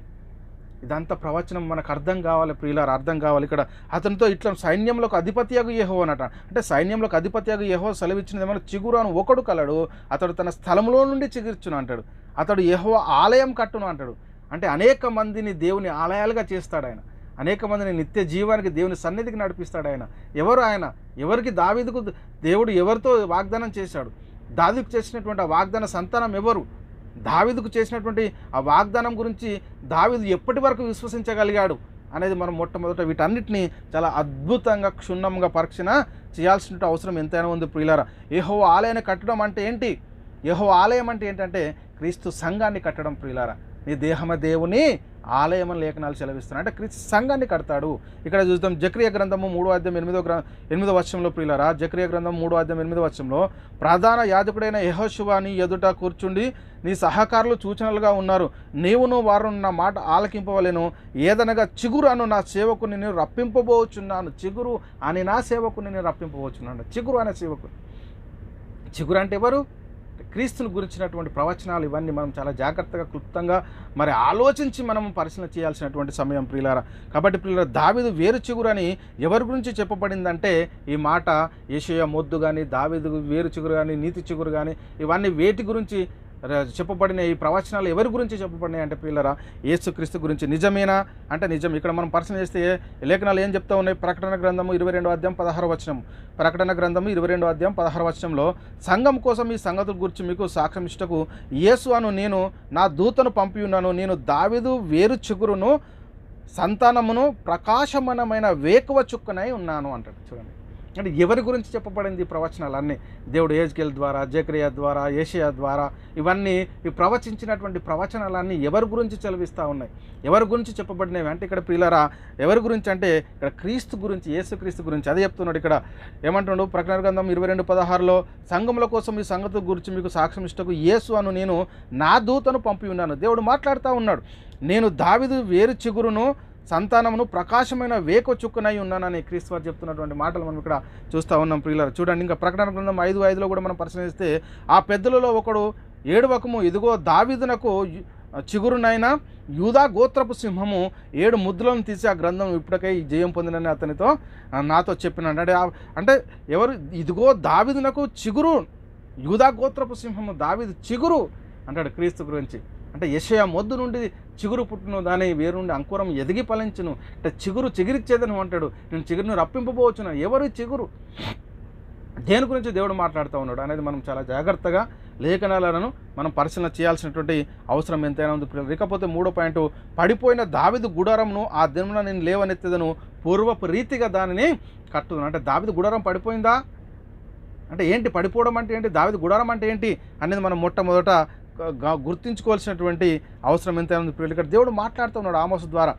ఇదంతా ప్రవచనం మనకు అర్థం కావాలి ప్రియులారా, అర్థం కావాలి. ఇక్కడ అతనితో ఇట్లా సైన్యంలోకి అధిపత్యగు యెహోవా అనట, అంటే సైన్యంలోకి అధిపత్యగు యెహోవా సెలవిచ్చినదేమన్నా చిగురు అని ఒకడు కలడు, అతడు తన స్థలంలో నుండి చిగుర్చును అంటాడు, అతడు యెహోవా ఆలయం కట్టును అంటాడు. అంటే అనేక మందిని దేవుని ఆలయాలుగా చేస్తాడు ఆయన, అనేక మందిని నిత్య జీవానికి దేవుని సన్నిధికి నడిపిస్తాడు ఆయన. ఎవరు ఆయన? ఎవరికి? దావీదుకు దేవుడు ఎవరితో వాగ్దానం చేశాడు? దావీదుకు చేసినటువంటి ఆ వాగ్దాన సంతానం ఎవరు? దావీదుకు చేసినటువంటి ఆ వాగ్దానం గురించి దావీదు ఎప్పటి వరకు విశ్వసించగలిగాడు అనేది మనం మొట్టమొదట వీటన్నిటిని చాలా అద్భుతంగా క్షుణ్ణంగా పరీక్షణ చేయాల్సిన అవసరం ఎంతైనా ఉంది ప్రియులారా. యెహోవా ఆలయాన్ని కట్టడం అంటే ఏంటి? యెహోవా ఆలయం అంటే ఏంటంటే క్రీస్తు సంఘాన్ని కట్టడం ప్రియులారా. నీ దేహమ దేవుని ఆలయమని లేఖనాలు సెలవిస్తున్నాయి, అంటే క్రీస్తు సంఘాన్ని కడతాడు. ఇక్కడ చూద్దాం జెకర్యా గ్రంథము 3:8 ప్రియులారా. జెకర్యా గ్రంథం 3:8 ప్రధాన యాజకుడైన యెహోషువ నీ ఎదుట కూర్చుండి నీ సహకారులు సూచనలుగా ఉన్నారు, నీవును వారు నా మాట ఆలకింపవలెను, ఏదనగా చిగురు అను నా సేవకుని నేను రప్పింపబోచున్నాను. చిగురు అని నా సేవకుని నేను రప్పింపబోచున్నాను. చిగురు అనే సేవకుని, చిగురు అంటే ఎవరు? క్రీస్తుని గురించినటువంటి ప్రవచనాలు ఇవన్నీ మనం చాలా జాగ్రత్తగా క్లుప్తంగా మరి ఆలోచించి మనం పరిశీలన చేయాల్సినటువంటి సమయం ప్రియులారా. కాబట్టి ప్రియులారా, దావీదు వేరు చిగురు అని ఎవరి గురించి చెప్పబడిందంటే ఈ మాట యెషయా మొద్దు కానీ, దావీదు వేరు చిగురు కానీ, నీతి చిగురు కానీ, ఇవన్నీ వేటి గురించి చెప్పబడిన ఈ ప్రవచనాలు ఎవరి గురించి చెప్పబడినాయి అంటే ప్రియులారా, యేసుక్రీస్తు గురించి. నిజమేనా అంటే నిజం. ఇక్కడ మనం పరిశీలన చేస్తే లేఖనాలు ఏం చెప్తా ఉన్నాయి? ప్రకటన గ్రంథము 22:16. ప్రకటన గ్రంథము 22:16 సంఘం కోసం ఈ సంగతుల గురించి మీకు సాక్ష్యం ఇచ్చుటకు యేసు అను నేను నా దూతను పంపి ఉన్నాను, నేను దావీదు వేరు చిగురును సంతానమును ప్రకాశమానమైన వేకువ చుక్కనై ఉన్నాను అంటాడు. చూడండి, అంటే ఎవరి గురించి చెప్పబడింది ఈ ప్రవచనాలన్నీ? దేవుడు యెహెజ్కేలు ద్వారా, జెకర్యా ద్వారా, యెషయా ద్వారా ఇవన్నీ ఈ ప్రవచించినటువంటి ప్రవచనాలన్నీ ఎవరి గురించి చదివిస్తూ ఉన్నాయి, ఎవరి గురించి చెప్పబడినవి అంటే ఇక్కడ ప్రియులారా ఎవరి గురించి అంటే ఇక్కడ క్రీస్తు గురించి, యేసుక్రీస్తు గురించి. అదే చెప్తున్నాడు ఇక్కడ. ఏమంటున్నాడు? ప్రకటన గ్రంథం 22:16 సంఘముల కోసం ఈ సంగతి గురించి మీకు సాక్ష్యం ఇష్టకు యేసు అను నేను నా దూతను పంపి ఉన్నాను. దేవుడు మాట్లాడుతూ ఉన్నాడు, నేను దావీదు వేరు చిగురును సంతానమును ప్రకాశమైన వేకు చుక్కనై ఉన్నానని క్రీస్తు వారు చెప్తున్నటువంటి మాటలు మనం ఇక్కడ చూస్తూ ఉన్నాం ప్రియులారా. చూడండి, ఇంకా ప్రకటన గ్రంథం 5:5 కూడా మనం పరిశీలిస్తే, ఆ పెద్దలలో ఒకడు ఏడవకము, ఇదిగో దావీదునకు చిగురునైనా యూదా గోత్రపు సింహము 7 ముద్రలను తీసి ఆ గ్రంథం ఇప్పటికై జయం పొందినని అతనితో నాతో చెప్పినాడు. అంటే ఎవరు? ఇదిగో దావీదునకు చిగురు, యూదా గోత్రపు సింహము, దావీదు చిగురు అంటాడు క్రీస్తు గురించి. అంటే యెషయా మొద్దు నుండి చిగురు పుట్టును, దాని వేరు నుండి అంకురం ఎదిగి ఫలించును, అంటే చిగురు చిగురిచ్చేదని అంటాడు, నేను చిగురును రప్పింపబోచున్నాను. ఎవరు చిగురు? దేని గురించి దేవుడు మాట్లాడుతూ ఉన్నాడు అనేది మనం చాలా జాగ్రత్తగా లేఖనాలను మనం పరిశీలన చేయాల్సినటువంటి అవసరం ఎంతైనా ఉంది. ఇకపోతే 3వ పాయింట్, పడిపోయిన దావీదు గుడారంను ఆ దినమున నేను లేవనెత్తెదను, పూర్వపు రీతిగా దానిని కట్టును. అంటే దావీదు గుడారం పడిపోయిందా అంటే ఏంటి? పడిపోవడం అంటే ఏంటి? దావీదు గుడారం అంటే ఏంటి అనేది మనం మొట్టమొదట గుర్తించుకోవాల్సినటువంటి అవసరం ఎంతైనా ఉంది ప్రియులు. ఇక్కడ దేవుడు మాట్లాడుతూ ఉన్నాడు ఆమోసు ద్వారా.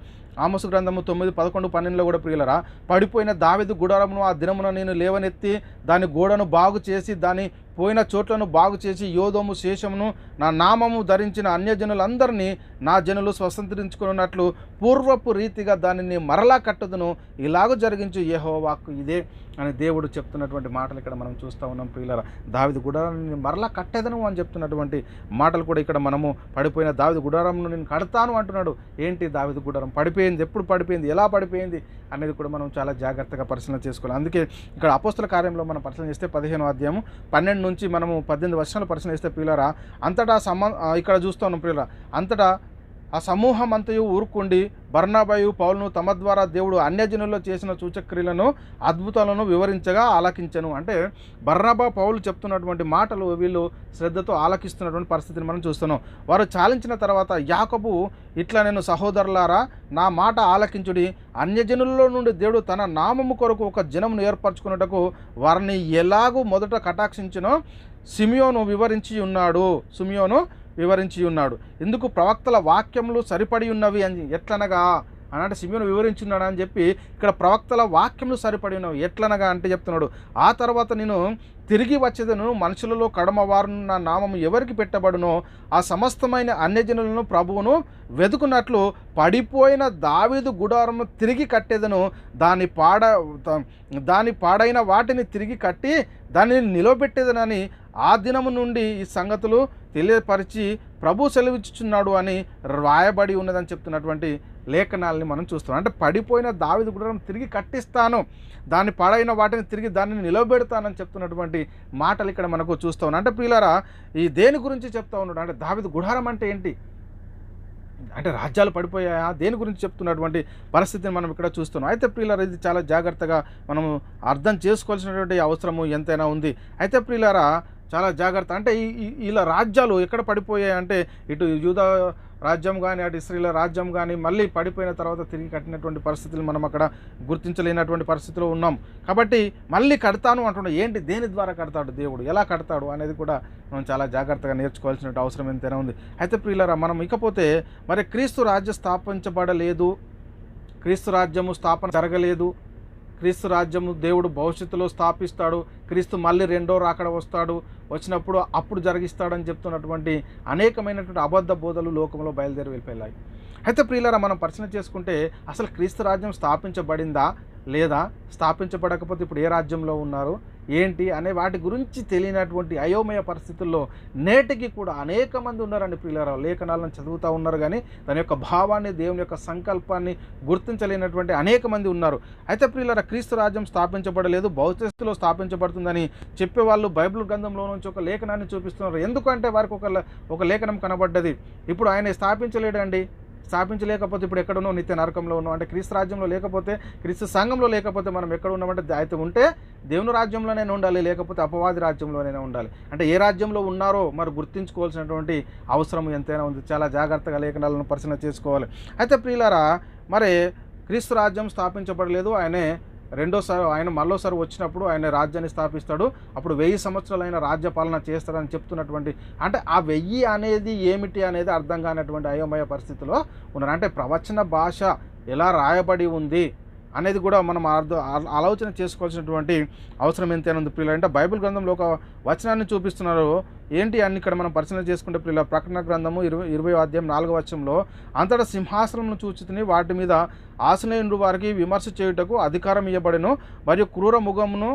ఆమోసు గ్రంథము 9, 11, 12 కూడా ప్రియులరా, పడిపోయిన దావీదు గుడారమును ఆ దినమున నేను లేవనెత్తి దాని గోడను బాగు చేసి దాని పోయిన చోట్లను బాగు చేసి యోదోము శేషమును నా నామము ధరించిన అన్యజనులందరినీ నా జనులు స్వతంత్రించుకున్నట్లు పూర్వపు రీతిగా దానిని మరలా కట్టుదును, ఇలాగూ జరిగించు యెహోవాకు ఇదే అని దేవుడు చెప్తున్నటువంటి మాటలు ఇక్కడ మనం చూస్తూ ఉన్నాం ప్రియులారా. దావీదు గుడారాన్ని మరలా కట్టేదను అని చెప్తున్నటువంటి మాటలు కూడా ఇక్కడ మనము పడిపోయిన దావీదు గుడారంను నేను కడతాను అంటున్నాడు. ఏంటి దావీదు గుడారం పడిపోయింది, ఎప్పుడు పడిపోయింది, ఎలా పడిపోయింది అనేది కూడా మనం చాలా జాగ్రత్తగా పరిశీలన చేసుకోవాలి. అందుకే ఇక్కడ అపోస్తల కార్యంలో మనం పరిశీలన చేస్తే 15వ అధ్యాయం 12 నుంచి మనము 18 వర్షాలు పరిశీలన చేస్తే ప్రియులారా, అంతటా ఇక్కడ చూస్తూ ఉన్నాం ప్రియులారా, అంతటా ఆ సమూహం అంతయు ఊరుకుండి బర్నబాయు పౌలును తమ ద్వారా దేవుడు అన్యజనుల్లో చేసిన సూచక్రియలను అద్భుతాలను వివరించగా ఆలకించను. అంటే బర్నబా పౌలు చెప్తున్నటువంటి మాటలు వీళ్ళు శ్రద్ధతో ఆలకిస్తున్నటువంటి పరిస్థితిని మనం చూస్తున్నాం. వారు చాలించిన తర్వాత యాకోబు ఇట్లా, నేను సహోదరులారా నా మాట ఆలకించుడి, అన్యజనుల్లో నుండి దేవుడు తన నామము కొరకు ఒక జనమును ఏర్పరచుకున్నటకు వారిని ఎలాగూ మొదట కటాక్షించినో సిమియోను వివరించి ఉన్నాడు. ఎందుకు ప్రవక్తల వాక్యములు సరిపడి ఉన్నవి అని ఎట్లనగా అనంటే సిమియోను వివరించున్నాడు అని చెప్పి ఇక్కడ ప్రవక్తల వాక్యములు సరిపడి ఉన్నవి ఎట్లనగా అంటే చెప్తున్నాడు, ఆ తర్వాత నేను తిరిగి వచ్చేదను, మనుషులలో కడమవారును నా నామము ఎవరికి పెట్టబడునో ఆ సమస్తమైన అన్యజనులను ప్రభువును వెతుకున్నట్లు పడిపోయిన దావీదు గుడారము తిరిగి కట్టేదను, దాని పాడైన వాటిని తిరిగి కట్టి దానిని నిలబెట్టేదనని ఆ దినము నుండి ఈ సంగతులు తెలియపరిచి ప్రభు సెలవిచ్చుచున్నాడు అని రాయబడి ఉన్నదని చెప్తున్నటువంటి లేఖనాలని మనం చూస్తున్నాం. అంటే పడిపోయిన దావీదు గుడారం తిరిగి కట్టిస్తాను, దాన్ని పాడైన వాటిని తిరిగి దానిని నిలబెడతానని చెప్తున్నటువంటి మాటలు ఇక్కడ మనకు చూస్తూ ఉన్నాం. అంటే ప్రియులారా, ఈ దేని గురించి చెప్తా ఉన్నాడు అంటే దావీదు గుడారం అంటే ఏంటి అంటే రాజ్యాలు పడిపోయాయా, దేని గురించి చెప్తున్నటువంటి పరిస్థితిని మనం ఇక్కడ చూస్తున్నాం. అయితే ప్రియులారా, ఇది చాలా జాగ్రత్తగా మనము అర్థం చేసుకోవాల్సినటువంటి అవసరము ఎంతైనా ఉంది. అయితే ప్రియులారా చాలా జాగ్రత్త, అంటే ఇలా రాజ్యాలు ఎక్కడ పడిపోయాయి అంటే ఇటు యూదా రాజ్యం కానీ అటు ఇశ్రాయేలు రాజ్యం కానీ మళ్ళీ పడిపోయిన తర్వాత తిరిగి కట్టినటువంటి పరిస్థితులు మనం అక్కడ గుర్తించలేనటువంటి పరిస్థితిలో ఉన్నాం. కాబట్టి మళ్ళీ కడతాను అంటున్నాడు. ఏంటి, దేని ద్వారా కడతాడు దేవుడు, ఎలా కడతాడు అనేది కూడా మనం చాలా జాగ్రత్తగా నేర్చుకోవాల్సిన అవసరం ఎంతైనా ఉంది. అయితే ప్రియులారా, మనం ఇకపోతే మరి క్రీస్తు రాజ్యం స్థాపించబడలేదు, క్రీస్తు రాజ్యము స్థాపన జరగలేదు, క్రీస్తు రాజ్యము దేవుడు భవిష్యత్తులో స్థాపిస్తాడు, క్రీస్తు మళ్ళీ రెండో రాకడ వచ్చినప్పుడు అప్పుడు జరిగిస్తాడని చెప్తున్నటువంటి అనేకమైనటువంటి అబద్ధ బోధలు లోకంలో బయలుదేరి వెళ్ళిపోయాయి. అయితే ప్రియులారా, మనం పరిశీలన చేసుకుంటే అసలు క్రీస్తు రాజ్యం స్థాపించబడిందా లేదా, స్థాపించబడకపోతే ఇప్పుడు ఏ రాజ్యంలో ఉన్నారు ఏంటి అనే వాటి గురించి తెలియనటువంటి అయోమయ పరిస్థితుల్లో నేటికి కూడా అనేక మంది ఉన్నారండి ప్రియులారా. లేఖనాలను చదువుతూ ఉన్నారు కానీ దాని యొక్క భావాన్ని, దేవుని యొక్క సంకల్పాన్ని గుర్తించలేనటువంటి అనేక మంది ఉన్నారు. అయితే ప్రియులారా, క్రీస్తు రాజ్యం స్థాపించబడలేదు, భవిష్యత్తులో స్థాపించబడుతుందని చెప్పేవాళ్ళు బైబిల్ గ్రంథంలో నుంచి ఒక లేఖనాన్ని చూపిస్తున్నారు. ఎందుకంటే వారికి ఒక లేఖనం కనబడ్డది, ఇప్పుడు ఆయన స్థాపించలేడండి, స్థాపించలేకపోతే ఇప్పుడు ఎక్కడ ఉన్నావు, నిత్య నరకంలో ఉన్నావు. అంటే క్రీస్తు రాజ్యంలో లేకపోతే, క్రీస్తు సంఘంలో లేకపోతే మనం ఎక్కడ ఉన్నామంటే అయితే ఉంటే దేవుని రాజ్యంలోనే ఉండాలి, లేకపోతే అపవాది రాజ్యంలోనే ఉండాలి. అంటే ఏ రాజ్యంలో ఉన్నారో మరి గుర్తించుకోవాల్సినటువంటి అవసరం ఎంతైనా ఉంది. చాలా జాగ్రత్తగా లేఖనాలను పరిశీలన చేసుకోవాలి. అయితే ప్రియులారా, మరి క్రీస్తు రాజ్యం స్థాపించబడలేదు, ఆయన మరోసారి వచ్చినప్పుడు ఆయన రాజ్యాన్ని స్థాపిస్తాడు, అప్పుడు 1000 సంవత్సరాలు ఆయన రాజ్యపాలన చేస్తాడని చెప్తున్నటువంటి, అంటే ఆ 1000 అనేది ఏమిటి అనేది అర్థం కానటువంటి అయోమయ పరిస్థితిలో ఉన్నారు. అంటే ప్రవచన భాష ఎలా రాయబడి ఉంది అనేది కూడా మనం ఆలోచన చేసుకోవాల్సినటువంటి అవసరం ఎంతైనా ఉంది ప్రియుల. అంటే బైబిల్ గ్రంథంలో ఒక వచనాన్ని చూపిస్తున్నారు. ఏంటి అని ఇక్కడ మనం పరిశీలన చేసుకుంటే ప్రియుల, ప్రకటన గ్రంథము 20వ అధ్యాయం 4వ వచనంలో, అంతటా సింహాసనమును చూచితిని, వాటి మీద ఆసీనులైన వారికి విమర్శ చేయుటకు అధికారం ఇవ్వబడెను, మరియు క్రూర ముఖమును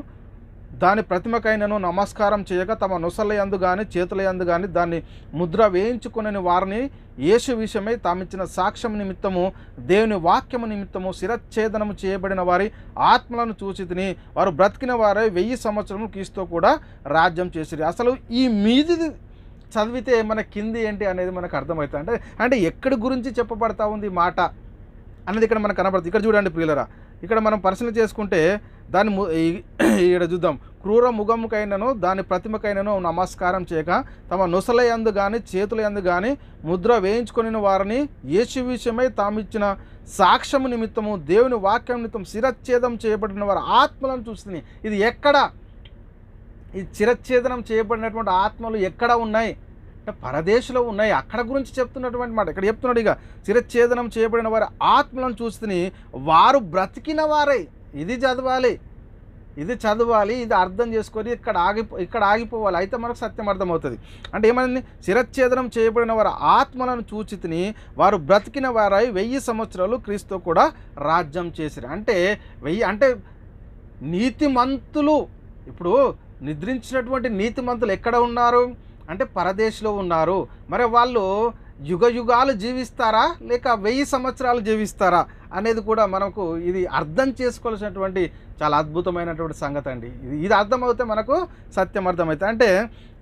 దాని ప్రతిమకైనను నమస్కారం చేయక తమ నొసలయందు కానీ చేతులయందు కానీ దాన్ని ముద్ర వేయించుకుని వారిని యేసు విషయమై తామిచ్చిన సాక్ష్యం నిమిత్తము దేవుని వాక్యము నిమిత్తము శిరచ్ఛేదనము చేయబడిన వారి ఆత్మలను చూచితిని, వారు బ్రతికిన వారే 1000 సంవత్సరములు క్రీస్తుతో కూడా రాజ్యం చేసిరి. అసలు ఈ మీది చదివితే మన కింది ఏంటి అనేది మనకు అర్థమవుతుంది. అంటే ఎక్కడి గురించి చెప్పబడతా ఉంది మాట అనేది ఇక్కడ మనకు కనబడుతుంది. ఇక్కడ చూడండి ప్రియులరా, ఇక్కడ మనం పరిశీలన చేసుకుంటే దాన్ని ఇక్కడ చూద్దాం, క్రూర ముఖముకైనను దాని ప్రతిమకైనను నమస్కారం చేయక తమ నొసలయందు కానీ చేతులయందు కానీ ముద్ర వేయించుకొని వారిని యేసు విషయమై తామిచ్చిన సాక్ష్యము నిమిత్తము దేవుని వాక్యం నిమిత్తం శిరచ్ఛేదం చేయబడిన వారి ఆత్మలను చూస్తుంది. ఇది ఎక్కడ, ఈ శిరచ్ఛేదనం చేయబడినటువంటి ఆత్మలు ఎక్కడ ఉన్నాయి అంటే పరదేశంలో ఉన్నాయి, అక్కడ గురించి చెప్తున్నటువంటి మాట ఇక్కడ చెప్తున్నాడు. ఇక శిరచ్ఛేదనం చేయబడిన వారి ఆత్మలను చూస్తుంది, వారు బ్రతికిన వారై, ఇది చదవాలి, ఇది చదవాలి, ఇది అర్థం చేసుకొని ఇక్కడ ఆగిపోవాలి, అయితే మనకు సత్యం అర్థమవుతుంది. అంటే ఏమైంది, శిరచ్ఛేదనం చేయబడిన వారి ఆత్మలను చూచితిని, వారు బ్రతికిన వారై 1000 సంవత్సరాలు క్రీస్తు కూడా రాజ్యం చేసిరి. అంటే 1000 అంటే నీతిమంతులు, ఇప్పుడు నిద్రించినటువంటి నీతిమంతులు ఎక్కడ ఉన్నారు అంటే పరదేశంలో ఉన్నారు. మరి వాళ్ళు యుగ యుగాలు జీవిస్తారా లేక 1000 సంవత్సరాలు జీవిస్తారా అనేది కూడా మనకు ఇది అర్థం చేసుకోవాల్సినటువంటి చాలా అద్భుతమైనటువంటి సంగతి అండి. ఇది అర్థమవుతే మనకు సత్యం అర్థమవుతుంది. అంటే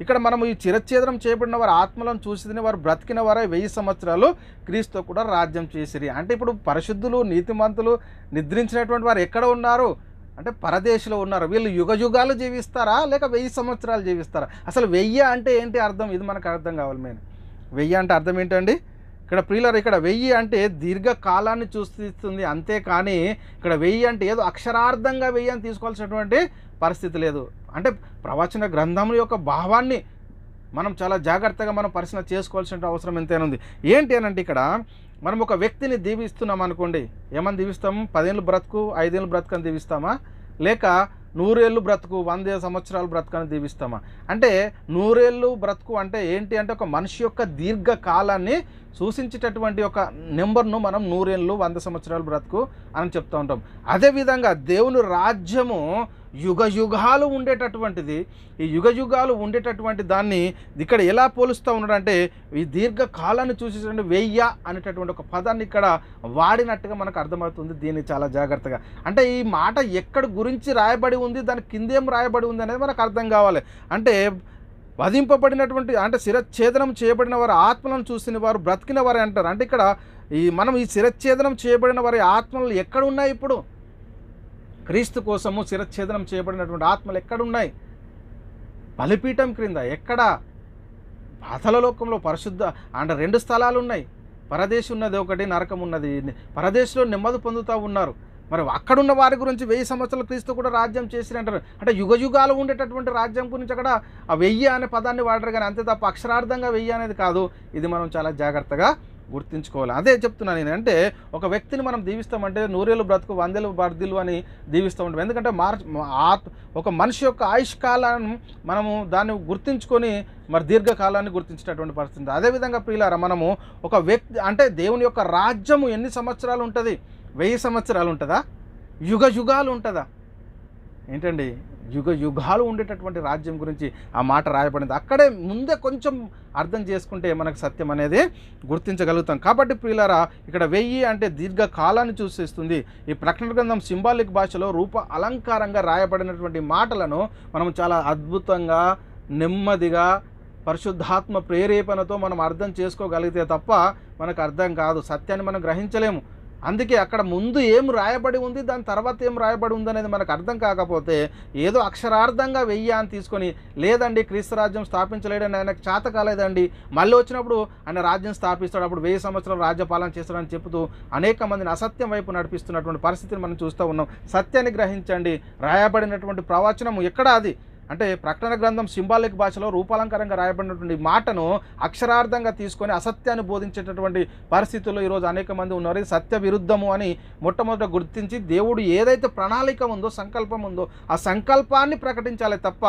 ఇక్కడ మనం ఈ చిరచ్ఛేదనం చేయబడిన వారి ఆత్మలను చూసి వారు బ్రతికిన వారే 1000 సంవత్సరాలు క్రీస్తు కూడా రాజ్యం చేసిరి. అంటే ఇప్పుడు పరిశుద్ధులు నీతిమంతులు నిద్రించినటువంటి వారు ఎక్కడ ఉన్నారు అంటే పరదేశంలో ఉన్నారు. వీళ్ళు యుగ యుగాలు జీవిస్తారా లేక 1000 సంవత్సరాలు జీవిస్తారా? అసలు 1000 అంటే ఏంటి అర్థం, ఇది మనకు అర్థం కావాలి. మెయిన్ 1000 అంటే అర్థం ఏంటండి? ఇక్కడ ప్రియులారా, ఇక్కడ 1000 అంటే దీర్ఘకాలాన్ని సూచిస్తుంది, అంతేకాని ఇక్కడ 1000 అంటే ఏదో అక్షరార్థంగా 1000 అని తీసుకోవాల్సినటువంటి పరిస్థితి లేదు. అంటే ప్రవచన గ్రంథం యొక్క భావాన్ని మనం చాలా జాగ్రత్తగా మనం పరిశీలన చేసుకోవాల్సిన అవసరం ఎంతైనా ఉంది. ఏంటి అని అంటే ఇక్కడ మనం ఒక వ్యక్తిని దీవిస్తున్నాం అనుకోండి, ఏమని దీవిస్తాము? 10 ఏళ్ళు బ్రతుకు, 5 ఏళ్ళు బ్రతుకు అని దీవిస్తామా? లేక 100 ఏళ్ళు బ్రతుకు, 100 సంవత్సరాలు బ్రతుకు అని దీవిస్తామా? అంటే 100 ఏళ్ళు బ్రతుకు అంటే ఏంటి అంటే ఒక మనిషి యొక్క దీర్ఘకాలాన్ని సూచించేటటువంటి ఒక నెంబర్ను మనం 100 ఏళ్ళు 100 సంవత్సరాలు బ్రతుకు అని చెప్తూ ఉంటాం. అదేవిధంగా దేవుని రాజ్యము యుగ యుగాలు ఉండేటటువంటిది. ఈ యుగ యుగాలు ఉండేటటువంటి దాన్ని ఇక్కడ ఎలా పోలుస్తూ ఉన్నాడంటే ఈ దీర్ఘకాలాన్ని చూసేటువంటి 1000 అనేటటువంటి ఒక పదాన్ని ఇక్కడ వాడినట్టుగా మనకు అర్థమవుతుంది. దీన్ని చాలా జాగ్రత్తగా, అంటే ఈ మాట ఎక్కడ గురించి రాయబడి ఉంది, దాని కిందేం రాయబడి ఉంది అనేది మనకు అర్థం కావాలి. అంటే వధింపబడినటువంటి అంటే శిరచ్ఛేదనం చేయబడిన వారి ఆత్మలను చూసిన వారు బ్రతికిన వారే అంటారు. అంటే ఇక్కడ మనం ఈ శిరచ్ఛేదనం చేయబడిన వారి ఆత్మలు ఎక్కడ ఉన్నాయి? ఇప్పుడు క్రీస్తు కోసము శిరచ్ఛేదనం చేయబడినటువంటి ఆత్మలు ఎక్కడున్నాయి? బలిపీఠం క్రింద. ఎక్కడ? పాతాళ లోకంలో పరిశుద్ధ అంటే 2 స్థలాలు ఉన్నాయి. పరదేశం ఉన్నది ఒకటి, నరకం ఉన్నది. పరదేశంలో నెమ్మది పొందుతూ ఉన్నారు. మరి అక్కడున్న వారి గురించి 1000 సంవత్సరాలు క్రీస్తు కూడా రాజ్యం చేసి అంటారు. అంటే యుగ యుగాలు ఉండేటటువంటి రాజ్యం గురించి అక్కడ ఆ 1000 అనే పదాన్ని వాడరు, కానీ అంతే తప్ప అక్షరార్థంగా 1000 అనేది కాదు. ఇది మనం చాలా జాగ్రత్తగా గుర్తుంచుకోవాలి. అదే చెప్తున్నాను నేను. అంటే ఒక వ్యక్తిని మనం దీవిస్తామంటే 100 ఏళ్ళు బ్రతుకు 100 ఏళ్ళు బర్దిలు అని దీవిస్తూ ఉంటాం. ఎందుకంటే ఒక మనిషి యొక్క ఆయుష్కాలాన్ని మనము దాన్ని గుర్తించుకొని మరి దీర్ఘకాలాన్ని గుర్తించేటటువంటి పరిస్థితి. అదేవిధంగా ప్రియులారా, మనము ఒక వ్యక్తి అంటే దేవుని యొక్క రాజ్యము ఎన్ని సంవత్సరాలు ఉంటుంది? 1000 సంవత్సరాలు ఉంటుందా? యుగ యుగాలు ఉంటుందా? ఏంటండి, యుగ యుగాలు ఉండేటటువంటి రాజ్యం గురించి ఆ మాట రాయబడింది. అక్కడే ముందే కొంచెం అర్థం చేసుకుంటే మనకు సత్యం అనేది గుర్తించగలుగుతాం. కాబట్టి ప్రియులారా, ఇక్కడ 1000 అంటే దీర్ఘకాలాన్ని సూచిస్తుంది. ఈ ప్రకటన గ్రంథం సింబాలిక్ భాషలో రూప అలంకారంగా రాయబడినటువంటి మాటలను మనం చాలా అద్భుతంగా నెమ్మదిగా పరిశుద్ధాత్మ ప్రేరేపణతో మనం అర్థం చేసుకోగలిగితే తప్ప మనకు అర్థం కాదు, సత్యాన్ని మనం గ్రహించలేము. అందుకే అక్కడ ముందు ఏం రాయబడి ఉంది, దాని తర్వాత ఏం రాయబడి ఉంది అనేది మనకు అర్థం కాకపోతే ఏదో అక్షరార్థంగా 1000 అని తీసుకొని, లేదండి క్రీస్తు రాజ్యం స్థాపించలేడని ఆయనకు చేత కాలేదండి, మళ్ళీ వచ్చినప్పుడు ఆయన రాజ్యం స్థాపిస్తాడు, అప్పుడు 1000 సంవత్సరాలు రాజ్యపాలన చేస్తాడని చెబుతూ అనేక మందిని అసత్యం వైపు నడిపిస్తున్నటువంటి పరిస్థితిని మనం చూస్తూ ఉన్నాం. సత్యాన్ని గ్రహించండి. రాయబడినటువంటి ప్రవచనం ఎక్కడ? అది అంటే ప్రకటన గ్రంథం సింబాలిక్ భాషలో రూపాలంకారంగా రాయబడినటువంటి మాటను అక్షరార్థంగా తీసుకొని అసత్యాన్ని బోధించేటటువంటి పరిస్థితుల్లో ఈరోజు అనేక మంది ఉన్నారు. ఇది సత్య విరుద్ధము అని మొట్టమొదట గుర్తించి దేవుడు ఏదైతే ప్రణాళిక ఉందో, సంకల్పం ఉందో ఆ సంకల్పాన్ని ప్రకటించాలి తప్ప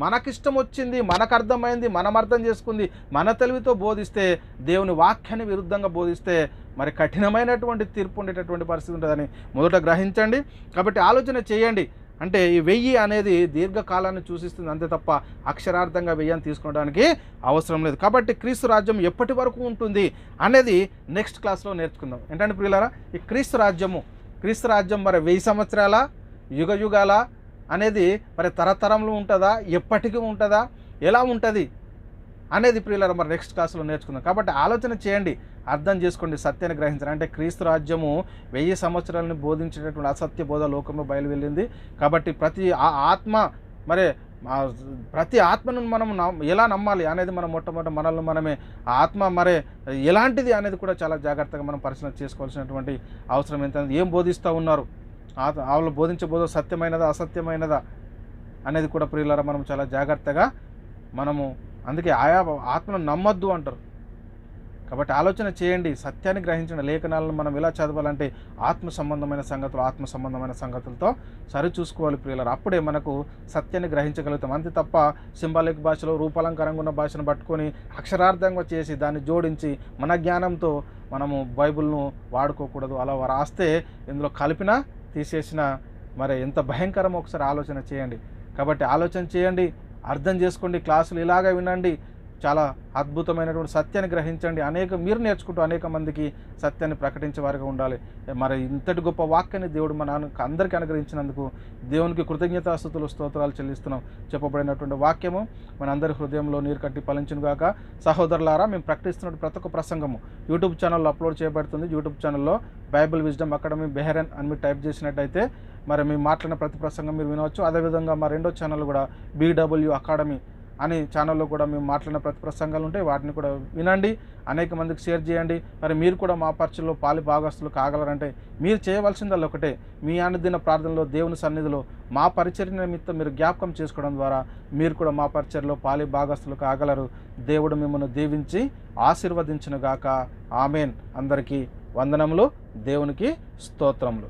మనకిష్టం వచ్చింది, మనకు అర్థమైంది, మనం అర్థం చేసుకుంది మన తెలివితో బోధిస్తే, దేవుని వాక్యాన్ని విరుద్ధంగా బోధిస్తే మరి కఠినమైనటువంటి తీర్పు ఉండేటటువంటి పరిస్థితి ఉంటుందని మొదట గ్రహించండి. కాబట్టి ఆలోచన చేయండి. అంటే ఈ 1000 అనేది దీర్ఘకాలాన్ని సూచిస్తుంది, అంతే తప్ప అక్షరార్థంగా 1000 అని తీసుకోవడానికి అవసరం లేదు. కాబట్టి క్రీస్తు రాజ్యం ఎప్పటి వరకు ఉంటుంది అనేది నెక్స్ట్ క్లాస్లో నేర్చుకుందాం. ఏంటంటే ప్రియులారా, ఈ క్రీస్తు రాజ్యం మరి 1000 సంవత్సరాల యుగ యుగాల అనేది మరి తరతరంలో ఉంటుందా, ఎప్పటికీ ఉంటుందా, ఎలా ఉంటుంది అనేది ప్రియులారా మరి నెక్స్ట్ క్లాస్లో నేర్చుకుందాం. కాబట్టి ఆలోచన చేయండి, అర్థం చేసుకోండి, సత్యాన్ని గ్రహించండి. అంటే క్రీస్తు రాజ్యము 1000 సంవత్సరాలని బోధించేటటువంటి అసత్య బోధ లోకంలో బయలువెళ్ళింది. కాబట్టి ప్రతి ఆత్మను మనం ఎలా నమ్మాలి అనేది మనం మొట్టమొదటి మనల్ని మనమే ఆత్మ మరి ఎలాంటిది అనేది కూడా చాలా జాగ్రత్తగా మనం పరిశీలన చేసుకోవాల్సినటువంటి అవసరం ఎంత. ఏం బోధిస్తూ ఉన్నారు, వాళ్ళు బోధించే బోధ సత్యమైనదా అసత్యమైనదా అనేది కూడా ప్రియులారా మనం చాలా జాగ్రత్తగా మనము, అందుకే ఆయా ఆత్మను నమ్మొద్దు అంటారు. కాబట్టి ఆలోచన చేయండి, సత్యాన్ని గ్రహించండి. లేఖనాలను మనం ఎలా చదవాలంటే ఆత్మ సంబంధమైన సంగతులతో సరిచూసుకోవాలి ప్రియులారా. అప్పుడే మనకు సత్యాన్ని గ్రహించగలుగుతాం. అంతే తప్ప సింబాలిక్ భాషలో రూపాలంకారంగా ఉన్న భాషను పట్టుకొని అక్షరార్థంగా చేసి దాన్ని జోడించి మన జ్ఞానంతో మనము బైబిల్ను వాడుకోకూడదు. అలా రాస్తే ఇందులో కలిపినా తీసేసిన మరి ఎంత భయంకరమో ఒకసారి ఆలోచన చేయండి. కాబట్టి ఆలోచన చేయండి, అర్థం చేసుకోండి, క్లాసులు ఇలాగ వినండి, చాలా అద్భుతమైనటువంటి సత్యాన్ని గ్రహించండి. మీరు నేర్చుకుంటూ అనేక మందికి సత్యాన్ని ప్రకటించే వారిగా ఉండాలి. మరి ఇంతటి గొప్ప వాక్యాన్ని దేవుడు అందరికీ అనుగ్రహించినందుకు దేవునికి కృతజ్ఞతాస్తుతులు స్తోత్రాలు చెల్లిస్తున్నాం. చెప్పబడినటువంటి వాక్యము మనందరి హృదయంలో నీరు కట్టి ఫలించును గాక. సహోదరులారా, మేము ప్రకటిస్తున్న ప్రతి ఒక్క ప్రసంగము యూట్యూబ్ ఛానల్లో అప్లోడ్ చేయబడుతుంది. యూట్యూబ్ ఛానల్లో బైబిల్ విజ్డమ్ అకాడమీ బెహరన్ అని మీరు టైప్ చేసినట్టయితే మరి మేము మాట్లాడిన ప్రతి ప్రసంగం మీరు వినవచ్చు. అదేవిధంగా మా రెండో ఛానల్ కూడా BW అకాడమీ అని ఛానల్లో కూడా మేము మాట్లాడిన ప్రతి ప్రసంగాలు ఉంటాయి, వాటిని కూడా వినండి, అనేక మందికి షేర్ చేయండి. మరి మీరు కూడా మా పరిచయలో పాలి భాగస్తులు కాగలరంటే మీరు చేయవలసిందల్లా ఒకటే, మీ అనుదిన ప్రార్థనలో దేవుని సన్నిధిలో మా పరిచర్య నిమిత్తం మీరు జ్ఞాపకం చేసుకోవడం ద్వారా మీరు కూడా మా పరిచర్యలో పాలి భాగస్తులు కాగలరు. దేవుడు మిమ్మల్ని దీవించి ఆశీర్వదించును గాక. ఆమేన్. అందరికీ వందనములు, దేవునికి స్తోత్రములు.